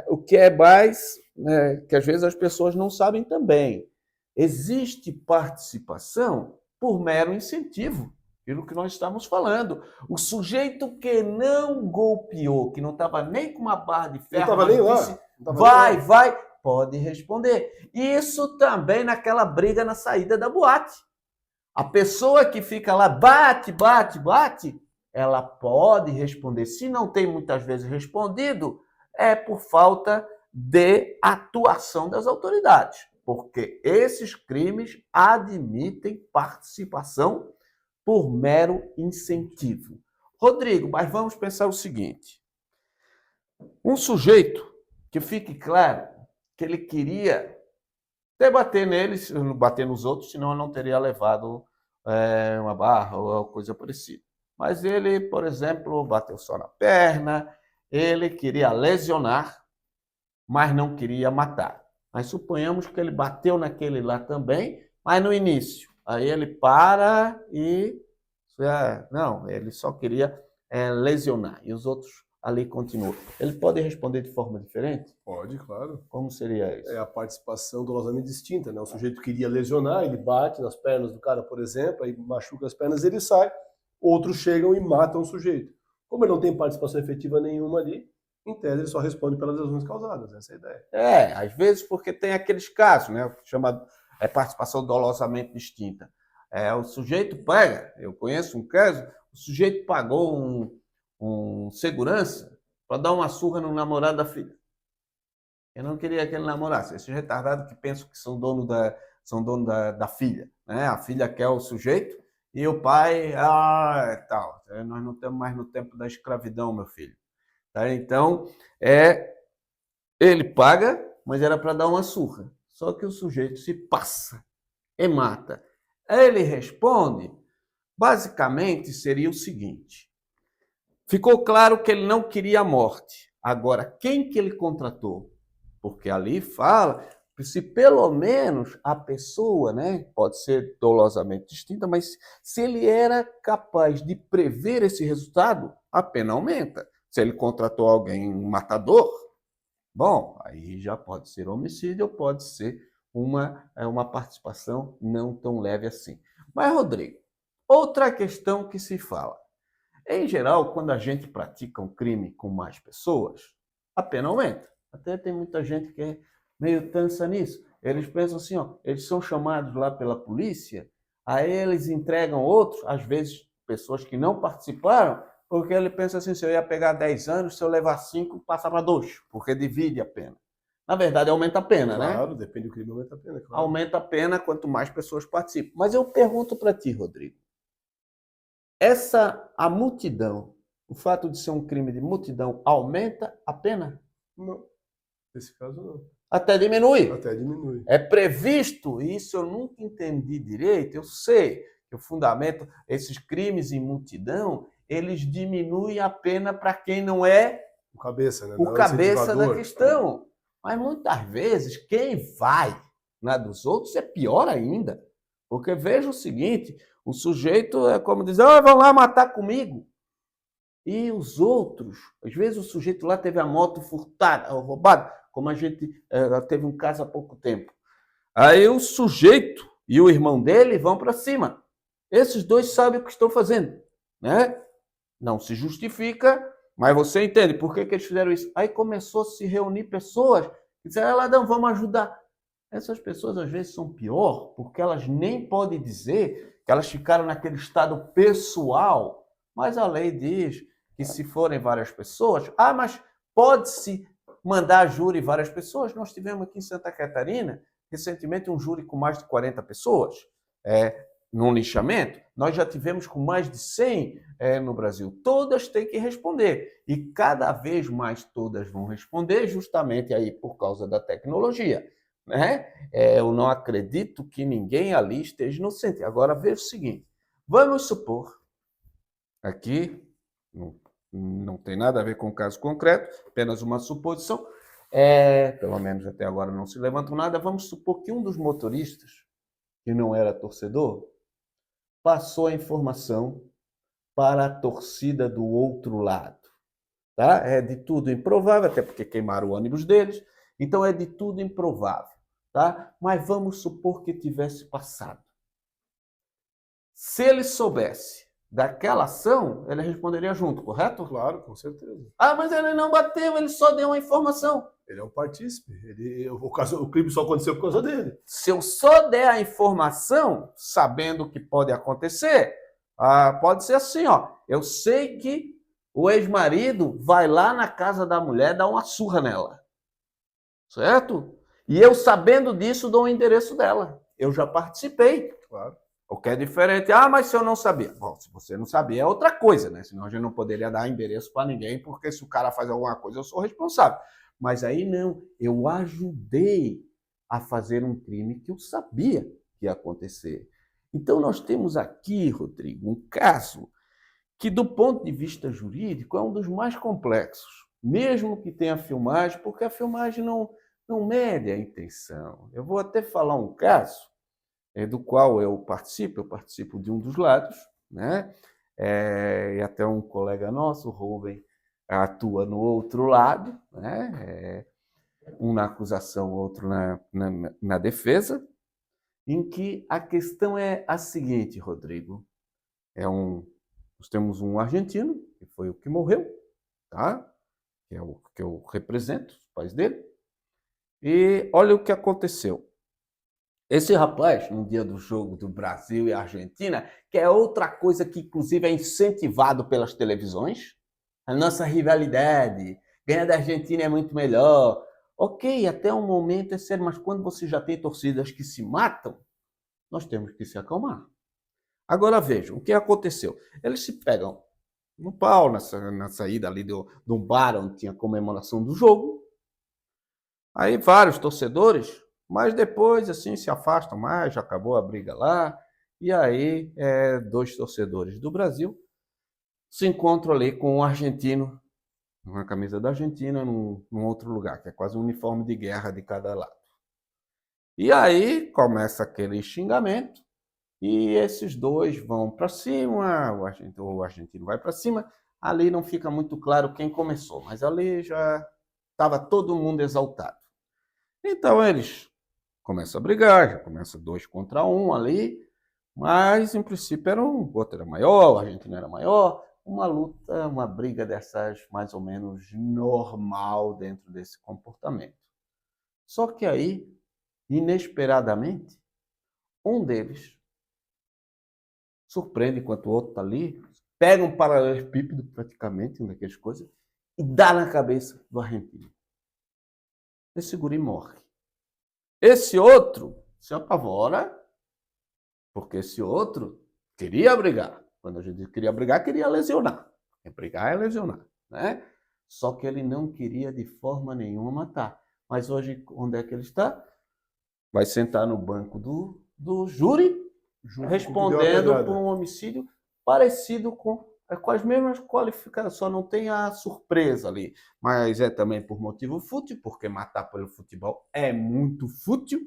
O que é mais, né, que às vezes as pessoas não sabem também. Existe participação por mero incentivo, aquilo que nós estamos falando. O sujeito que não golpeou, que não estava nem com uma barra de ferro, não estava nem lá. Disse, vai, pode responder. Isso também naquela briga na saída da boate. A pessoa que fica lá, bate, ela pode responder. Se não tem muitas vezes respondido, é por falta de atuação das autoridades. Porque esses crimes admitem participação por mero incentivo. Rodrigo, mas vamos pensar o seguinte. Um sujeito que fique claro que ele queria até bater neles, bater nos outros, senão eu não teria levado uma barra ou coisa parecida. Mas ele, por exemplo, bateu só na perna, ele queria lesionar, mas não queria matar. Mas suponhamos que ele bateu naquele lá também, mas no início. Aí ele para e... não, ele só queria lesionar. E os outros ali continuam. Ele pode responder de forma diferente? Pode, claro. Como seria isso? É a participação dolosamente distinta, né? O sujeito queria lesionar, ele bate nas pernas do cara, por exemplo, aí machuca as pernas, ele sai. Outros chegam e matam o sujeito. Como ele não tem participação efetiva nenhuma ali, em tese ele só responde pelas lesões causadas. Essa é a ideia. Às vezes porque tem aqueles casos, né? Chama participação dolosamente distinta. O sujeito paga, eu conheço um caso, o sujeito pagou um segurança para dar uma surra no namorado da filha. Eu não queria que ele namorasse. Esses retardados que pensam que são dono da filha. Né? A filha quer o sujeito e o pai, tal. Nós não estamos mais no tempo da escravidão, meu filho. Tá? Então, ele paga, mas era para dar uma surra. Só que o sujeito se passa e mata. Ele responde, basicamente seria o seguinte. Ficou claro que ele não queria a morte. Agora, quem que ele contratou? Porque ali fala, se pelo menos a pessoa, né, pode ser dolosamente distinta, mas se ele era capaz de prever esse resultado, a pena aumenta. Se ele contratou alguém, um matador, bom, aí já pode ser homicídio ou pode ser uma participação não tão leve assim. Mas, Rodrigo, outra questão que se fala. Em geral, quando a gente pratica um crime com mais pessoas, a pena aumenta. Até tem muita gente que é meio tansa nisso. Eles pensam assim, eles são chamados lá pela polícia, aí eles entregam outros, às vezes pessoas que não participaram, porque ele pensa assim, se eu ia pegar 10 anos, se eu levar 5, passa para 2, porque divide a pena. Na verdade, aumenta a pena, né? Claro, depende do crime, aumenta a pena. Claro. Aumenta a pena quanto mais pessoas participam. Mas eu pergunto para ti, Rodrigo, a multidão, o fato de ser um crime de multidão, aumenta a pena? Não, nesse caso não. Até diminui. Até diminui. É previsto, e isso eu nunca entendi direito, eu sei que o fundamento, esses crimes em multidão, eles diminuem a pena para quem não é o cabeça, né? O cabeça da questão. Mas muitas vezes quem vai na dos outros é pior ainda. Porque veja o seguinte, o sujeito é como dizer, vão lá matar comigo. E os outros, às vezes o sujeito lá teve a moto furtada, roubada, como a gente teve um caso há pouco tempo. Aí o sujeito e o irmão dele vão para cima. Esses dois sabem o que estão fazendo, né? Não se justifica, mas você entende por que eles fizeram isso. Aí começou a se reunir pessoas e disseram, Ladrão, vamos ajudar. Essas pessoas às vezes são pior, porque elas nem podem dizer que elas ficaram naquele estado pessoal, mas a lei diz que se forem várias pessoas, mas pode-se mandar júri várias pessoas. Nós tivemos aqui em Santa Catarina, recentemente, um júri com mais de 40 pessoas, num linchamento. Nós já tivemos com mais de 100 no Brasil. Todas têm que responder. E cada vez mais todas vão responder, justamente aí por causa da tecnologia. Né? Eu não acredito que ninguém ali esteja inocente. Agora, veja o seguinte. Vamos supor, aqui, não tem nada a ver com o caso concreto, apenas uma suposição, pelo menos até agora não se levantou nada, vamos supor que um dos motoristas, que não era torcedor, passou a informação para a torcida do outro lado. Tá? É de tudo improvável, até porque queimaram o ônibus deles, então é de tudo improvável. Tá? Mas vamos supor que tivesse passado. Se ele soubesse daquela ação, ele responderia junto, correto? Claro, com certeza. Mas ele não bateu, ele só deu uma informação. Ele é um partícipe. O crime só aconteceu por causa dele. Se eu só der a informação, sabendo o que pode acontecer, pode ser assim, eu sei que o ex-marido vai lá na casa da mulher dar uma surra nela. Certo? E eu, sabendo disso, dou o endereço dela. Eu já participei. Claro. O que é diferente, ah, mas se eu não sabia. Bom, se você não sabia é outra coisa, né? Senão a gente não poderia dar endereço para ninguém, porque se o cara faz alguma coisa, eu sou responsável. Mas aí não, eu ajudei a fazer um crime que eu sabia que ia acontecer. Então nós temos aqui, Rodrigo, um caso que do ponto de vista jurídico é um dos mais complexos, mesmo que tenha filmagem, porque a filmagem não mede a intenção. Eu vou até falar um caso do qual eu participo de um dos lados, né? E até um colega nosso, o Rubem, atua no outro lado, né? Um na acusação, outro na defesa, em que a questão é a seguinte, Rodrigo, nós temos um argentino, que foi o que morreu, tá? Que é o que eu represento, os pais dele, e olha o que aconteceu. Esse rapaz, no dia do jogo do Brasil e Argentina, que é outra coisa que, inclusive, é incentivado pelas televisões, a nossa rivalidade, ganhar da Argentina é muito melhor. Ok, até um momento é sério, mas quando você já tem torcidas que se matam, nós temos que se acalmar. Agora vejam, o que aconteceu? Eles se pegam no pau, na saída ali de um bar onde tinha comemoração do jogo. Aí vários torcedores, mas depois assim se afastam mais, já acabou a briga lá. E aí dois torcedores do Brasil se encontram ali com um argentino, uma camisa da Argentina, num outro lugar, que é quase um uniforme de guerra de cada lado. E aí começa aquele xingamento, e esses dois vão para cima, o argentino vai para cima. Ali não fica muito claro quem começou, mas ali já estava todo mundo exaltado. Então eles começam a brigar, já começa 2 contra 1 ali, mas em princípio o outro era maior, o argentino era maior, uma luta, uma briga dessas mais ou menos normal dentro desse comportamento. Só que aí, inesperadamente, um deles surpreende enquanto o outro está ali, pega um paralelepípedo praticamente, uma daquelas coisas, e dá na cabeça do argentino. Esse guri morre. Esse outro se apavora, porque esse outro queria brigar. Quando a gente queria brigar, queria lesionar. Brigar é lesionar, né? Só que ele não queria de forma nenhuma matar. Mas hoje, onde é que ele está? Vai sentar no banco do júri, respondendo por um homicídio parecido com as mesmas qualificações, só não tem a surpresa ali. Mas é também por motivo fútil, porque matar pelo futebol é muito fútil,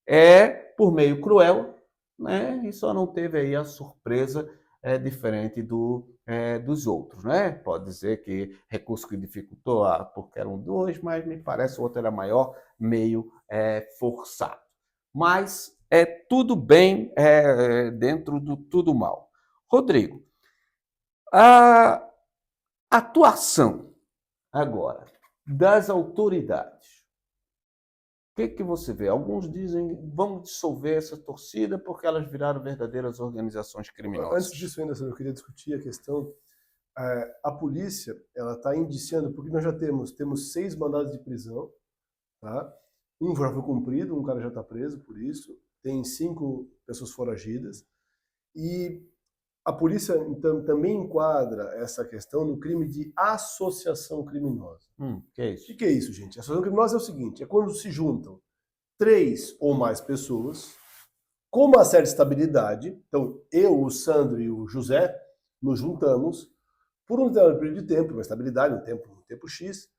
é por meio cruel, né? E só não teve aí a surpresa diferente dos outros, né? Pode dizer que recurso que dificultou, porque eram 2, mas me parece o outro era maior, meio forçado. Mas é tudo bem dentro do tudo mal. Rodrigo, a atuação agora das autoridades. O que você vê? Alguns dizem, vamos dissolver essa torcida porque elas viraram verdadeiras organizações criminosas. Antes disso ainda, eu queria discutir a questão. A polícia, ela está indiciando, porque nós já temos 6 mandados de prisão, tá? Um já foi cumprido, um cara já está preso por isso, tem 5 pessoas foragidas, e a polícia então, também enquadra essa questão no crime de associação criminosa. Que é isso? O que é isso, gente? Associação criminosa é o seguinte, é quando se juntam 3 ou mais pessoas com uma certa estabilidade. Então, eu, o Sandro e o José nos juntamos por um determinado período de tempo, uma estabilidade, um tempo X,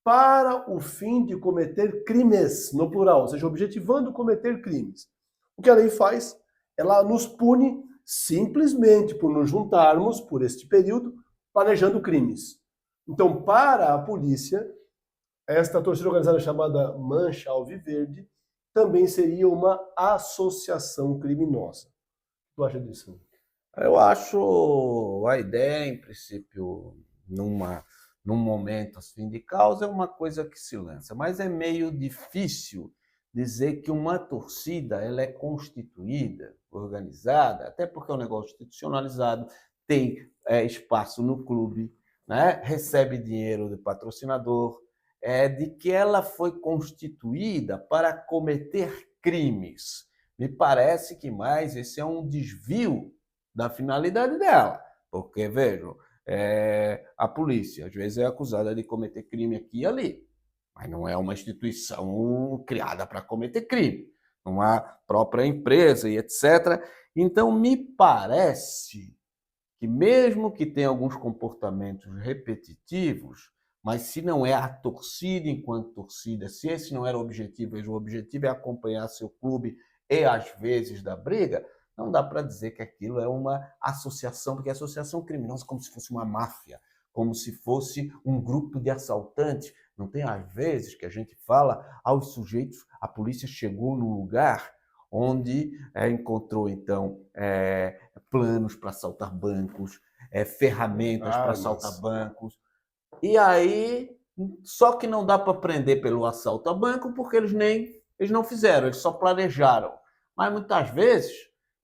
para o fim de cometer crimes, no plural, ou seja, objetivando cometer crimes. O que a lei faz? Ela nos pune simplesmente por nos juntarmos por este período planejando crimes. Então, para a polícia, esta torcida organizada chamada Mancha Alviverde também seria uma associação criminosa. O que tu acha disso? Eu acho a ideia, em princípio, num momento assim de causa, é uma coisa que se lança, mas é meio difícil dizer que uma torcida ela é constituída, organizada, até porque é um negócio institucionalizado, tem espaço no clube, né? Recebe dinheiro do patrocinador, de que ela foi constituída para cometer crimes. Me parece que mais esse é um desvio da finalidade dela. Porque, vejam, a polícia às vezes é acusada de cometer crime aqui e ali, mas não é uma instituição criada para cometer crime, uma própria empresa e etc. Então, me parece que mesmo que tenha alguns comportamentos repetitivos, mas se não é a torcida enquanto torcida, se esse não era o objetivo é acompanhar seu clube e às vezes da briga, não dá para dizer que aquilo é uma associação, porque associação criminosa é como se fosse uma máfia, como se fosse um grupo de assaltantes. Não tem às vezes que a gente fala aos sujeitos, a polícia chegou no lugar onde encontrou, então, planos para assaltar bancos, ferramentas para assaltar bancos. E aí, só que não dá para prender pelo assalto a banco porque eles não fizeram, eles só planejaram. Mas muitas vezes,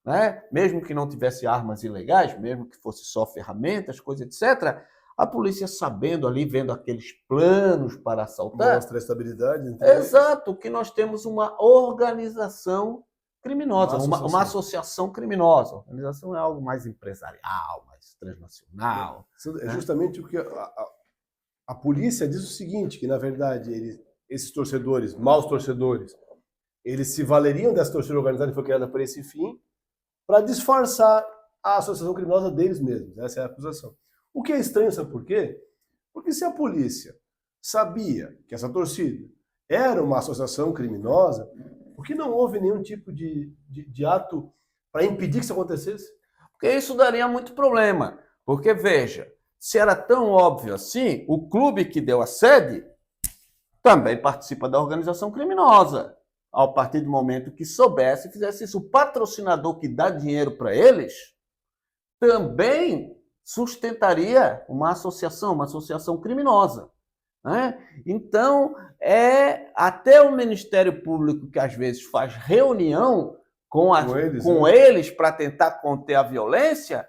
né, mesmo que não tivesse armas ilegais, mesmo que fosse só ferramentas, coisa etc., a polícia sabendo ali, vendo aqueles planos para assaltar... Mostra a estabilidade. Exato, que nós temos uma organização criminosa, uma associação criminosa. A organização é algo mais empresarial, mais transnacional. É justamente o que a polícia diz o seguinte, que na verdade esses torcedores, maus torcedores, eles se valeriam dessa torcida organizada que foi criada para esse fim, para disfarçar a associação criminosa deles mesmos. Essa é a acusação. O que é estranho, sabe por quê? Porque se a polícia sabia que essa torcida era uma associação criminosa, por que não houve nenhum tipo de ato para impedir que isso acontecesse? Porque isso daria muito problema. Porque, veja, se era tão óbvio assim, o clube que deu a sede também participa da organização criminosa. Ao partir do momento que soubesse e fizesse isso, o patrocinador que dá dinheiro para eles também sustentaria uma associação criminosa. Né? Então, até o Ministério Público, que às vezes faz reunião com eles para tentar conter a violência,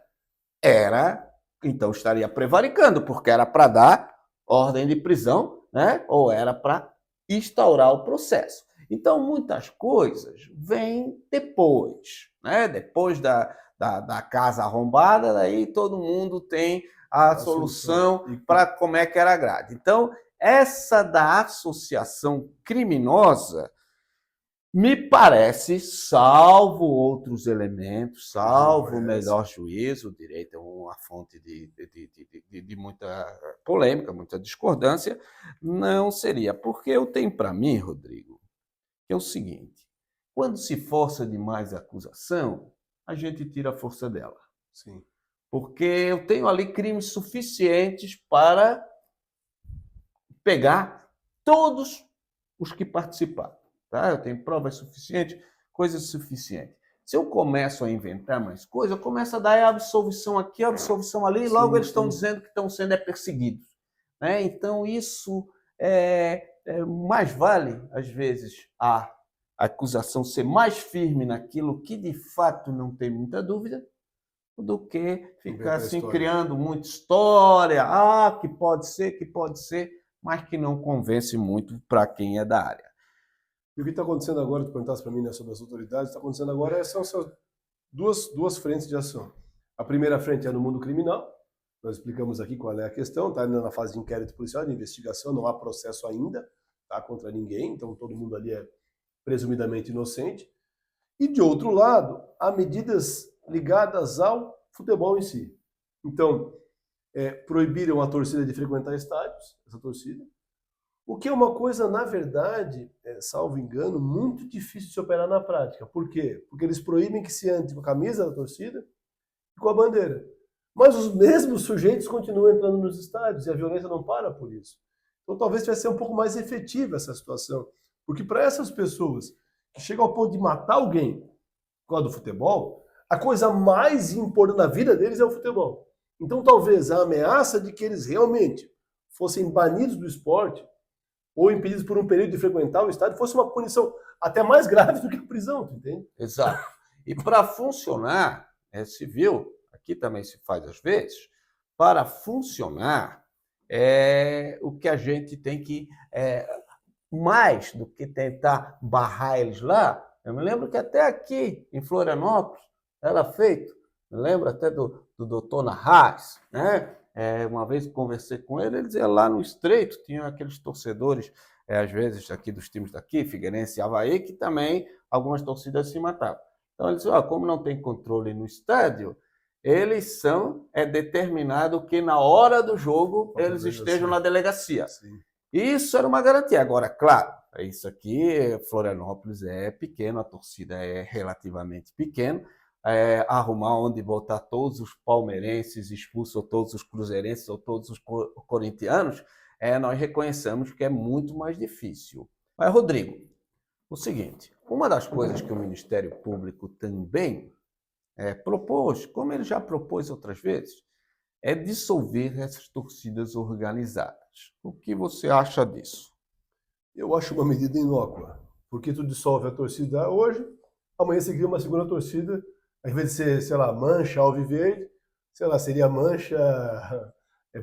então estaria prevaricando, porque era para dar ordem de prisão, né? Ou era para instaurar o processo. Então, muitas coisas vêm depois, né? Depois da casa arrombada, daí todo mundo tem a solução para como é que era a grade. Então, essa da associação criminosa, me parece, salvo outros elementos, salvo o melhor juízo, o direito é uma fonte de muita polêmica, muita discordância, não seria. Porque eu tenho para mim, Rodrigo, que é o seguinte, quando se força demais a acusação, a gente tira a força dela. Sim. Porque eu tenho ali crimes suficientes para pegar todos os que participaram. Tá? Eu tenho provas suficientes, coisas suficientes. Se eu começo a inventar mais coisas, eu começo a dar absolvição aqui, absolvição ali, e logo eles estão dizendo que estão sendo perseguidos. Né? Então, isso mais vale, às vezes, a acusação ser mais firme naquilo que, de fato, não tem muita dúvida, do que ficar assim criando muita história, que pode ser, mas que não convence muito para quem é da área. E o que está acontecendo agora, tu perguntasse para mim, né, sobre as autoridades, está acontecendo agora são essas duas frentes de ação. A primeira frente é no mundo criminal, nós explicamos aqui qual é a questão, está ainda na fase de inquérito policial, de investigação, não há processo ainda, tá, contra ninguém, então todo mundo ali é presumidamente inocente. E de outro lado, há medidas ligadas ao futebol em si. Então, proibiram a torcida de frequentar estádios, essa torcida, o que é uma coisa, na verdade, salvo engano, muito difícil de se operar na prática. Por quê? Porque eles proíbem que se ande com a camisa da torcida e com a bandeira. Mas os mesmos sujeitos continuam entrando nos estádios e a violência não para por isso. Então talvez tivesse ser um pouco mais efetiva essa situação. Porque para essas pessoas que chegam ao ponto de matar alguém por causa do futebol, a coisa mais importante na vida deles é o futebol. Então talvez a ameaça de que eles realmente fossem banidos do esporte ou impedidos por um período de frequentar o estádio fosse uma punição até mais grave do que a prisão, tu entende? Exato. E para funcionar, civil, aqui também se faz às vezes, para funcionar, o que a gente tem que, mais do que tentar barrar eles lá, Eu me lembro que até aqui, em Florianópolis, era feito. Me lembro até do doutor Narraz, né? Uma vez conversei com ele, ele dizia lá no Estreito, tinham aqueles torcedores, às vezes aqui dos times daqui, Figueirense e Avaí, que também algumas torcidas se matavam. Então ele disse, como não tem controle no estádio, eles são determinado que na hora do jogo eles estejam na delegacia. Sim. Isso era uma garantia. Agora, claro, isso aqui, Florianópolis é pequeno, a torcida é relativamente pequena. Arrumar onde botar todos os palmeirenses, expulsar todos os cruzeirenses ou todos os corintianos, nós reconhecemos que é muito mais difícil. Mas, Rodrigo, o seguinte, uma das coisas que o Ministério Público também propôs, como ele já propôs outras vezes, é dissolver essas torcidas organizadas. O que você acha disso? Eu acho uma medida inócua, porque tu dissolve a torcida hoje, amanhã você cria uma segunda torcida, ao invés de ser, sei lá, mancha alviverde, sei lá, seria mancha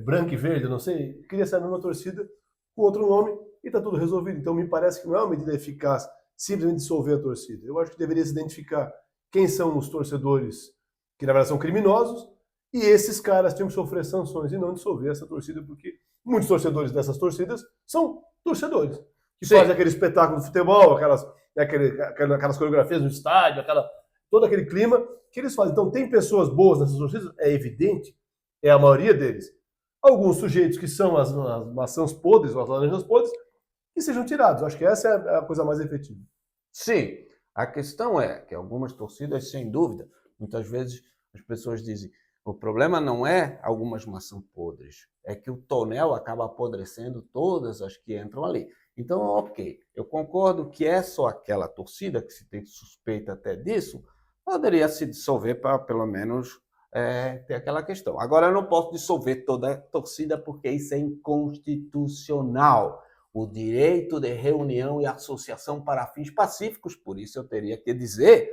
branca e verde, não sei, cria essa mesma torcida com outro nome e está tudo resolvido. Então me parece que não é uma medida eficaz simplesmente dissolver a torcida. Eu acho que deveria se identificar quem são os torcedores que na verdade são criminosos e esses caras tinham que sofrer sanções e não dissolver essa torcida, porque muitos torcedores dessas torcidas são torcedores que fazem aquele espetáculo de futebol, aquelas coreografias no estádio, todo aquele clima que eles fazem. Então, tem pessoas boas nessas torcidas, é evidente, é a maioria deles. Alguns sujeitos que são as maçãs podres, ou as laranjas podres, que sejam tirados. Acho que essa é a coisa mais efetiva. Sim, a questão é que algumas torcidas, sem dúvida, muitas vezes as pessoas dizem, o problema não é algumas maçãs podres, é que o tonel acaba apodrecendo todas as que entram ali. Então, ok, eu concordo que é só aquela torcida, que se tem suspeita até disso, poderia se dissolver para, pelo menos, ter aquela questão. Agora, eu não posso dissolver toda a torcida porque isso é inconstitucional. O direito de reunião e associação para fins pacíficos, por isso eu teria que dizer,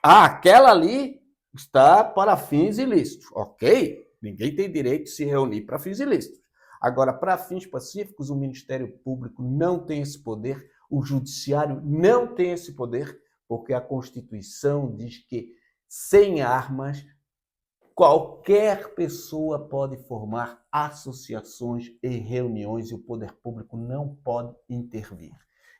aquela ali está para fins ilícitos, ok? Ninguém tem direito de se reunir para fins ilícitos. Agora, para fins pacíficos, o Ministério Público não tem esse poder, o Judiciário não tem esse poder, porque a Constituição diz que, sem armas, qualquer pessoa pode formar associações e reuniões e o poder público não pode intervir.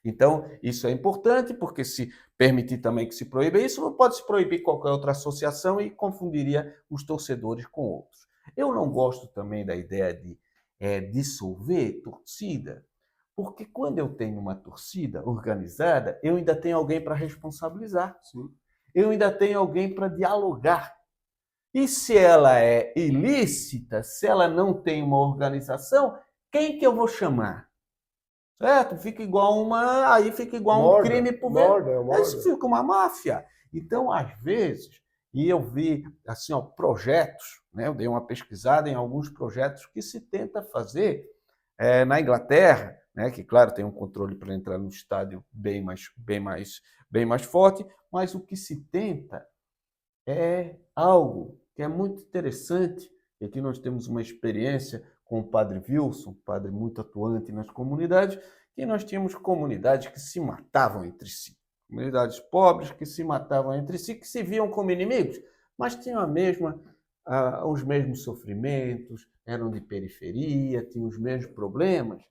Então, isso é importante, porque se permitir também que se proíba isso, não pode se proibir qualquer outra associação e confundiria os torcedores com outros. Eu não gosto também da ideia de dissolver torcida, porque quando eu tenho uma torcida organizada, eu ainda tenho alguém para responsabilizar. Sim. Eu ainda tenho alguém para dialogar. E se ela é ilícita, se ela não tem uma organização, quem que eu vou chamar? Certo? Fica igual um crime por isso fica uma máfia. Então, às vezes, e eu vi assim, projetos, né? Eu dei uma pesquisada em alguns projetos que se tenta fazer na Inglaterra, né? Que claro tem um controle para entrar no estádio bem mais forte, mas o que se tenta é algo que é muito interessante. E aqui nós temos uma experiência com o padre Wilson, um padre muito atuante nas comunidades, que nós tínhamos comunidades que se matavam entre si. Comunidades pobres que se matavam entre si, que se viam como inimigos, mas tinham os mesmos sofrimentos, eram de periferia, tinham os mesmos problemas.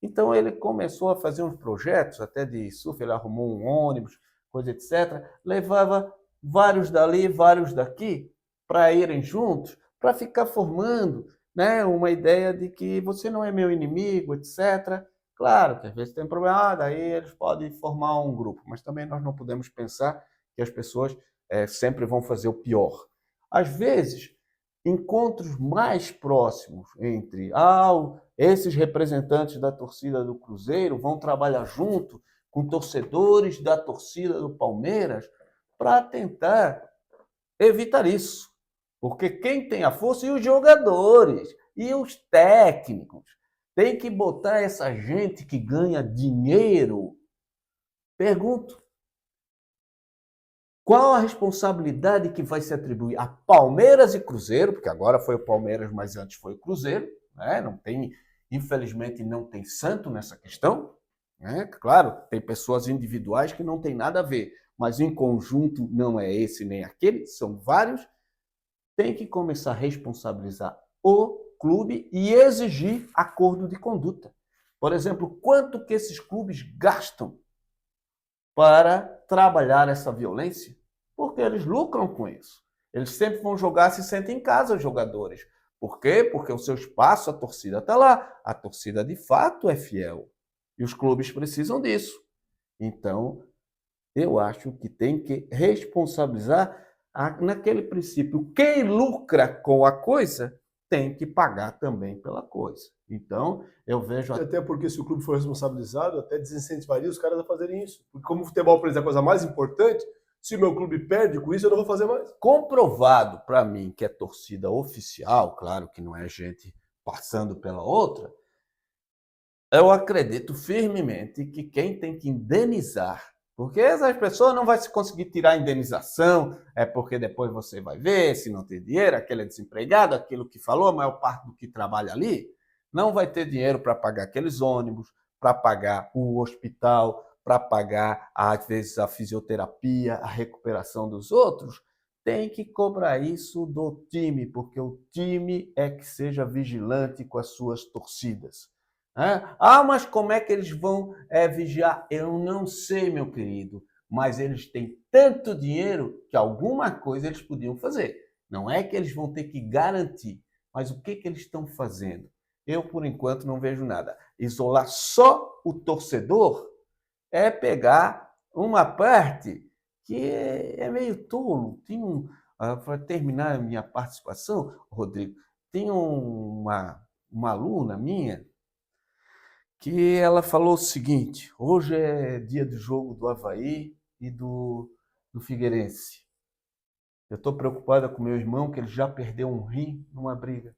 Então ele começou a fazer uns projetos, até de surf, ele arrumou um ônibus, coisa etc., levava vários dali, vários daqui, para irem juntos, para ficar formando, né, uma ideia de que você não é meu inimigo, etc. Claro que às vezes tem problema, daí eles podem formar um grupo, mas também nós não podemos pensar que as pessoas sempre vão fazer o pior. Às vezes, encontros mais próximos entre esses representantes da torcida do Cruzeiro vão trabalhar junto com torcedores da torcida do Palmeiras para tentar evitar isso. Porque quem tem a força e os jogadores e os técnicos tem que botar essa gente que ganha dinheiro. Pergunto, qual a responsabilidade que vai se atribuir a Palmeiras e Cruzeiro, porque agora foi o Palmeiras, mas antes foi o Cruzeiro, né? Infelizmente não tem santo nessa questão, né? Claro, tem pessoas individuais que não tem nada a ver, mas em conjunto não é esse nem aquele, são vários. Tem que começar a responsabilizar o clube e exigir acordo de conduta. Por exemplo, quanto que esses clubes gastam para trabalhar essa violência? Porque eles lucram com isso. Eles sempre vão jogar, se sentem em casa, os jogadores. Por quê? Porque o seu espaço, a torcida está lá. A torcida, de fato, é fiel. E os clubes precisam disso. Então, eu acho que tem que responsabilizar naquele princípio. Quem lucra com a coisa tem que pagar também pela coisa. Então, eu vejo... Até porque se o clube for responsabilizado, até desincentivaria os caras a fazerem isso. Porque como o futebol, por exemplo, é a coisa mais importante, se o meu clube perde com isso, eu não vou fazer mais. Comprovado para mim que é torcida oficial, claro que não é gente passando pela outra, eu acredito firmemente que quem tem que indenizar, porque essas pessoas não vão se conseguir tirar a indenização, é porque depois você vai ver se não tem dinheiro, aquele é desempregado, aquilo que falou, a maior parte do que trabalha ali, não vai ter dinheiro para pagar aqueles ônibus, para pagar o hospital, para pagar, às vezes, a fisioterapia, a recuperação dos outros. Tem que cobrar isso do time, porque o time é que seja vigilante com as suas torcidas. Ah, mas como é que eles vão vigiar? Eu não sei, meu querido, mas eles têm tanto dinheiro que alguma coisa eles podiam fazer. Não é que eles vão ter que garantir, mas o que que eles estão fazendo? Eu, por enquanto, não vejo nada. Isolar só o torcedor é pegar uma parte que é meio tolo. Para terminar a minha participação, Rodrigo, tem uma aluna minha que ela falou o seguinte: hoje é dia de jogo do Avaí e do Figueirense. Eu estou preocupada com meu irmão, que ele já perdeu um rim numa briga,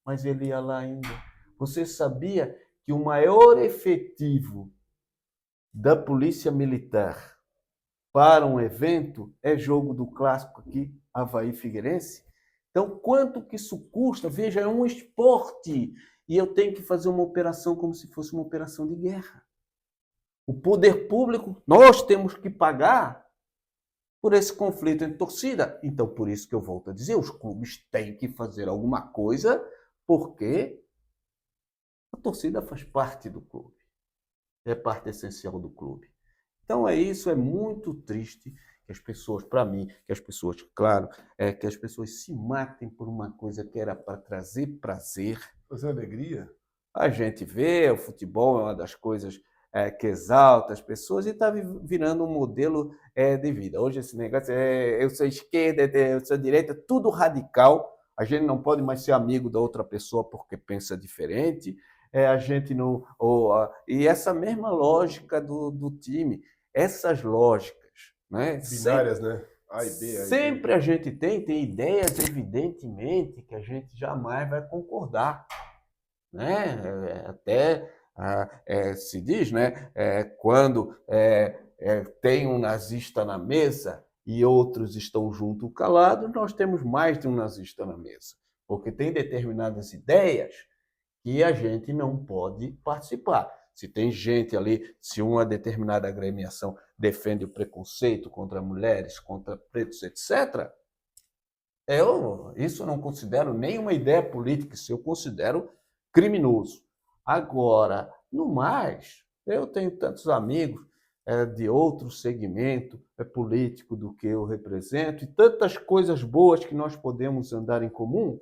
mas ele ia lá ainda. Você sabia que o maior efetivo da Polícia Militar para um evento é jogo do clássico aqui, Avaí Figueirense? Então, quanto que isso custa? Veja, é um esporte. E eu tenho que fazer uma operação como se fosse uma operação de guerra. O poder público, nós temos que pagar por esse conflito entre torcida. Então, por isso que eu volto a dizer, os clubes têm que fazer alguma coisa, porque a torcida faz parte do clube. É parte essencial do clube. Então é isso, é muito triste que as pessoas, para mim, que as pessoas, claro, que as pessoas se matem por uma coisa que era para trazer prazer. Fazer alegria. A gente vê, o futebol é uma das coisas que exalta as pessoas e está virando um modelo de vida. Hoje esse negócio eu sou esquerda, eu sou direita, tudo radical. A gente não pode mais ser amigo da outra pessoa porque pensa diferente. A gente não... e essa mesma lógica do time, essas lógicas, né? Binárias, né? A e B, A e B. Sempre a gente tem ideias, evidentemente, que a gente jamais vai concordar, né? Até se diz, né? Quando tem um nazista na mesa e outros estão junto calados, nós temos mais de um nazista na mesa, porque tem determinadas ideias que a gente não pode participar. Se tem gente ali, se uma determinada agremiação defende o preconceito contra mulheres, contra pretos, etc., isso eu não considero nenhuma ideia política, isso eu considero criminoso. Agora, no mais, eu tenho tantos amigos de outro segmento político do que eu represento e tantas coisas boas que nós podemos andar em comum,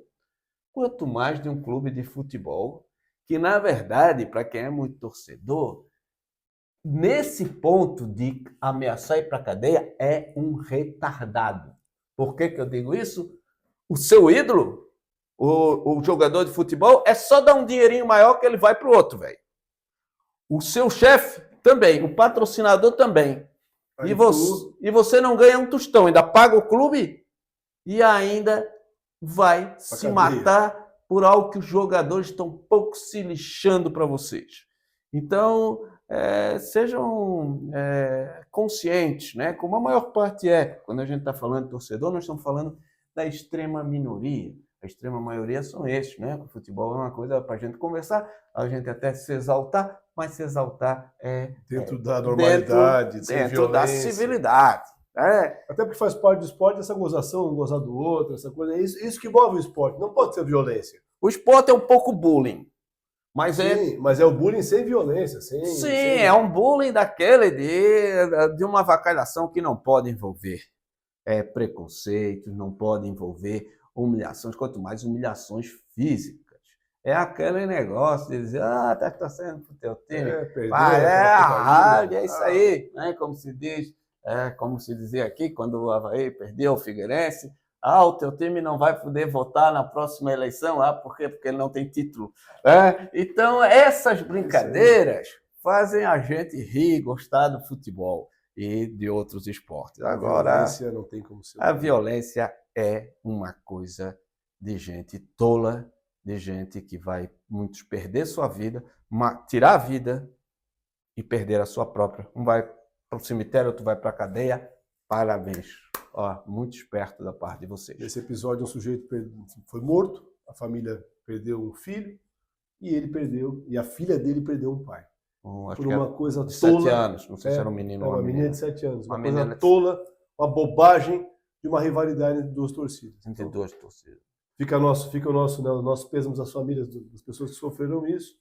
quanto mais de um clube de futebol, que, na verdade, para quem é muito torcedor, nesse ponto de ameaçar ir para a cadeia, é um retardado. Por que eu digo isso? O seu ídolo, o jogador de futebol, é só dar um dinheirinho maior que ele vai para o outro, velho. O seu chefe também, o patrocinador também. E você não ganha um tostão, ainda paga o clube e ainda vai se matar por algo que os jogadores estão um pouco se lixando para vocês. Então, sejam conscientes, né? Como a maior parte é. Quando a gente está falando de torcedor, nós estamos falando da extrema minoria. A extrema maioria são estes, né? O futebol é uma coisa para a gente conversar, a gente até se exaltar, mas se exaltar dentro da normalidade, sem dentro da violência. civilidade. Até porque faz parte do esporte essa gozação, um gozar do outro, essa coisa. É isso que move o esporte. Não pode ser violência. O esporte é um pouco bullying. Mas Sim, mas é o bullying sem violência. Sim, é um bullying daquele de uma avacalhação que não pode envolver preconceitos, não pode envolver humilhações, quanto mais humilhações físicas. É aquele negócio de dizer, tá torcendo pro teu time. Perdeu, É isso aí, né? Como se diz, como se dizia aqui, quando o Avaí perdeu o Figueirense, o teu time não vai poder votar na próxima eleição, por quê? Porque ele não tem título. Então, essas brincadeiras fazem a gente rir, gostar do futebol e de outros esportes. Agora, a violência não tem como ser. A violência é uma coisa de gente tola, de gente que vai muitos perder sua vida, tirar a vida e perder a sua própria. Um vai para o cemitério, outro vai para a cadeia. Parabéns. Muito esperto da parte de vocês. Nesse episódio, um sujeito foi morto, a família perdeu um filho e ele perdeu, e a filha dele perdeu um pai. Acho por uma coisa de tola. 7 anos, não sei se era um menino ou uma menina. De 7 anos. Uma menina coisa tola, uma bobagem de uma rivalidade entre duas torcidas. Entre duas torcidas. Fica o nosso pêsames às famílias das pessoas que sofreram isso.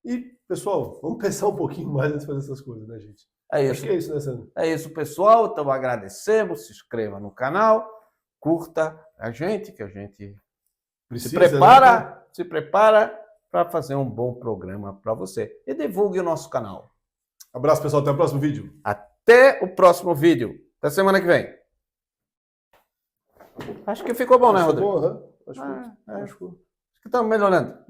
E, pessoal, vamos pensar um pouquinho mais antes de fazer essas coisas, né, gente? É isso. Acho que é isso, né, Sandro? É isso, pessoal. Então, agradecemos. Se inscreva no canal, curta a gente, que a gente se prepara para fazer um bom programa para você. E divulgue o nosso canal. Abraço, pessoal. Até o próximo vídeo. Até o próximo vídeo. Até semana que vem. Acho que ficou bom, né, Rodrigo? Ficou bom, Acho que estamos melhorando.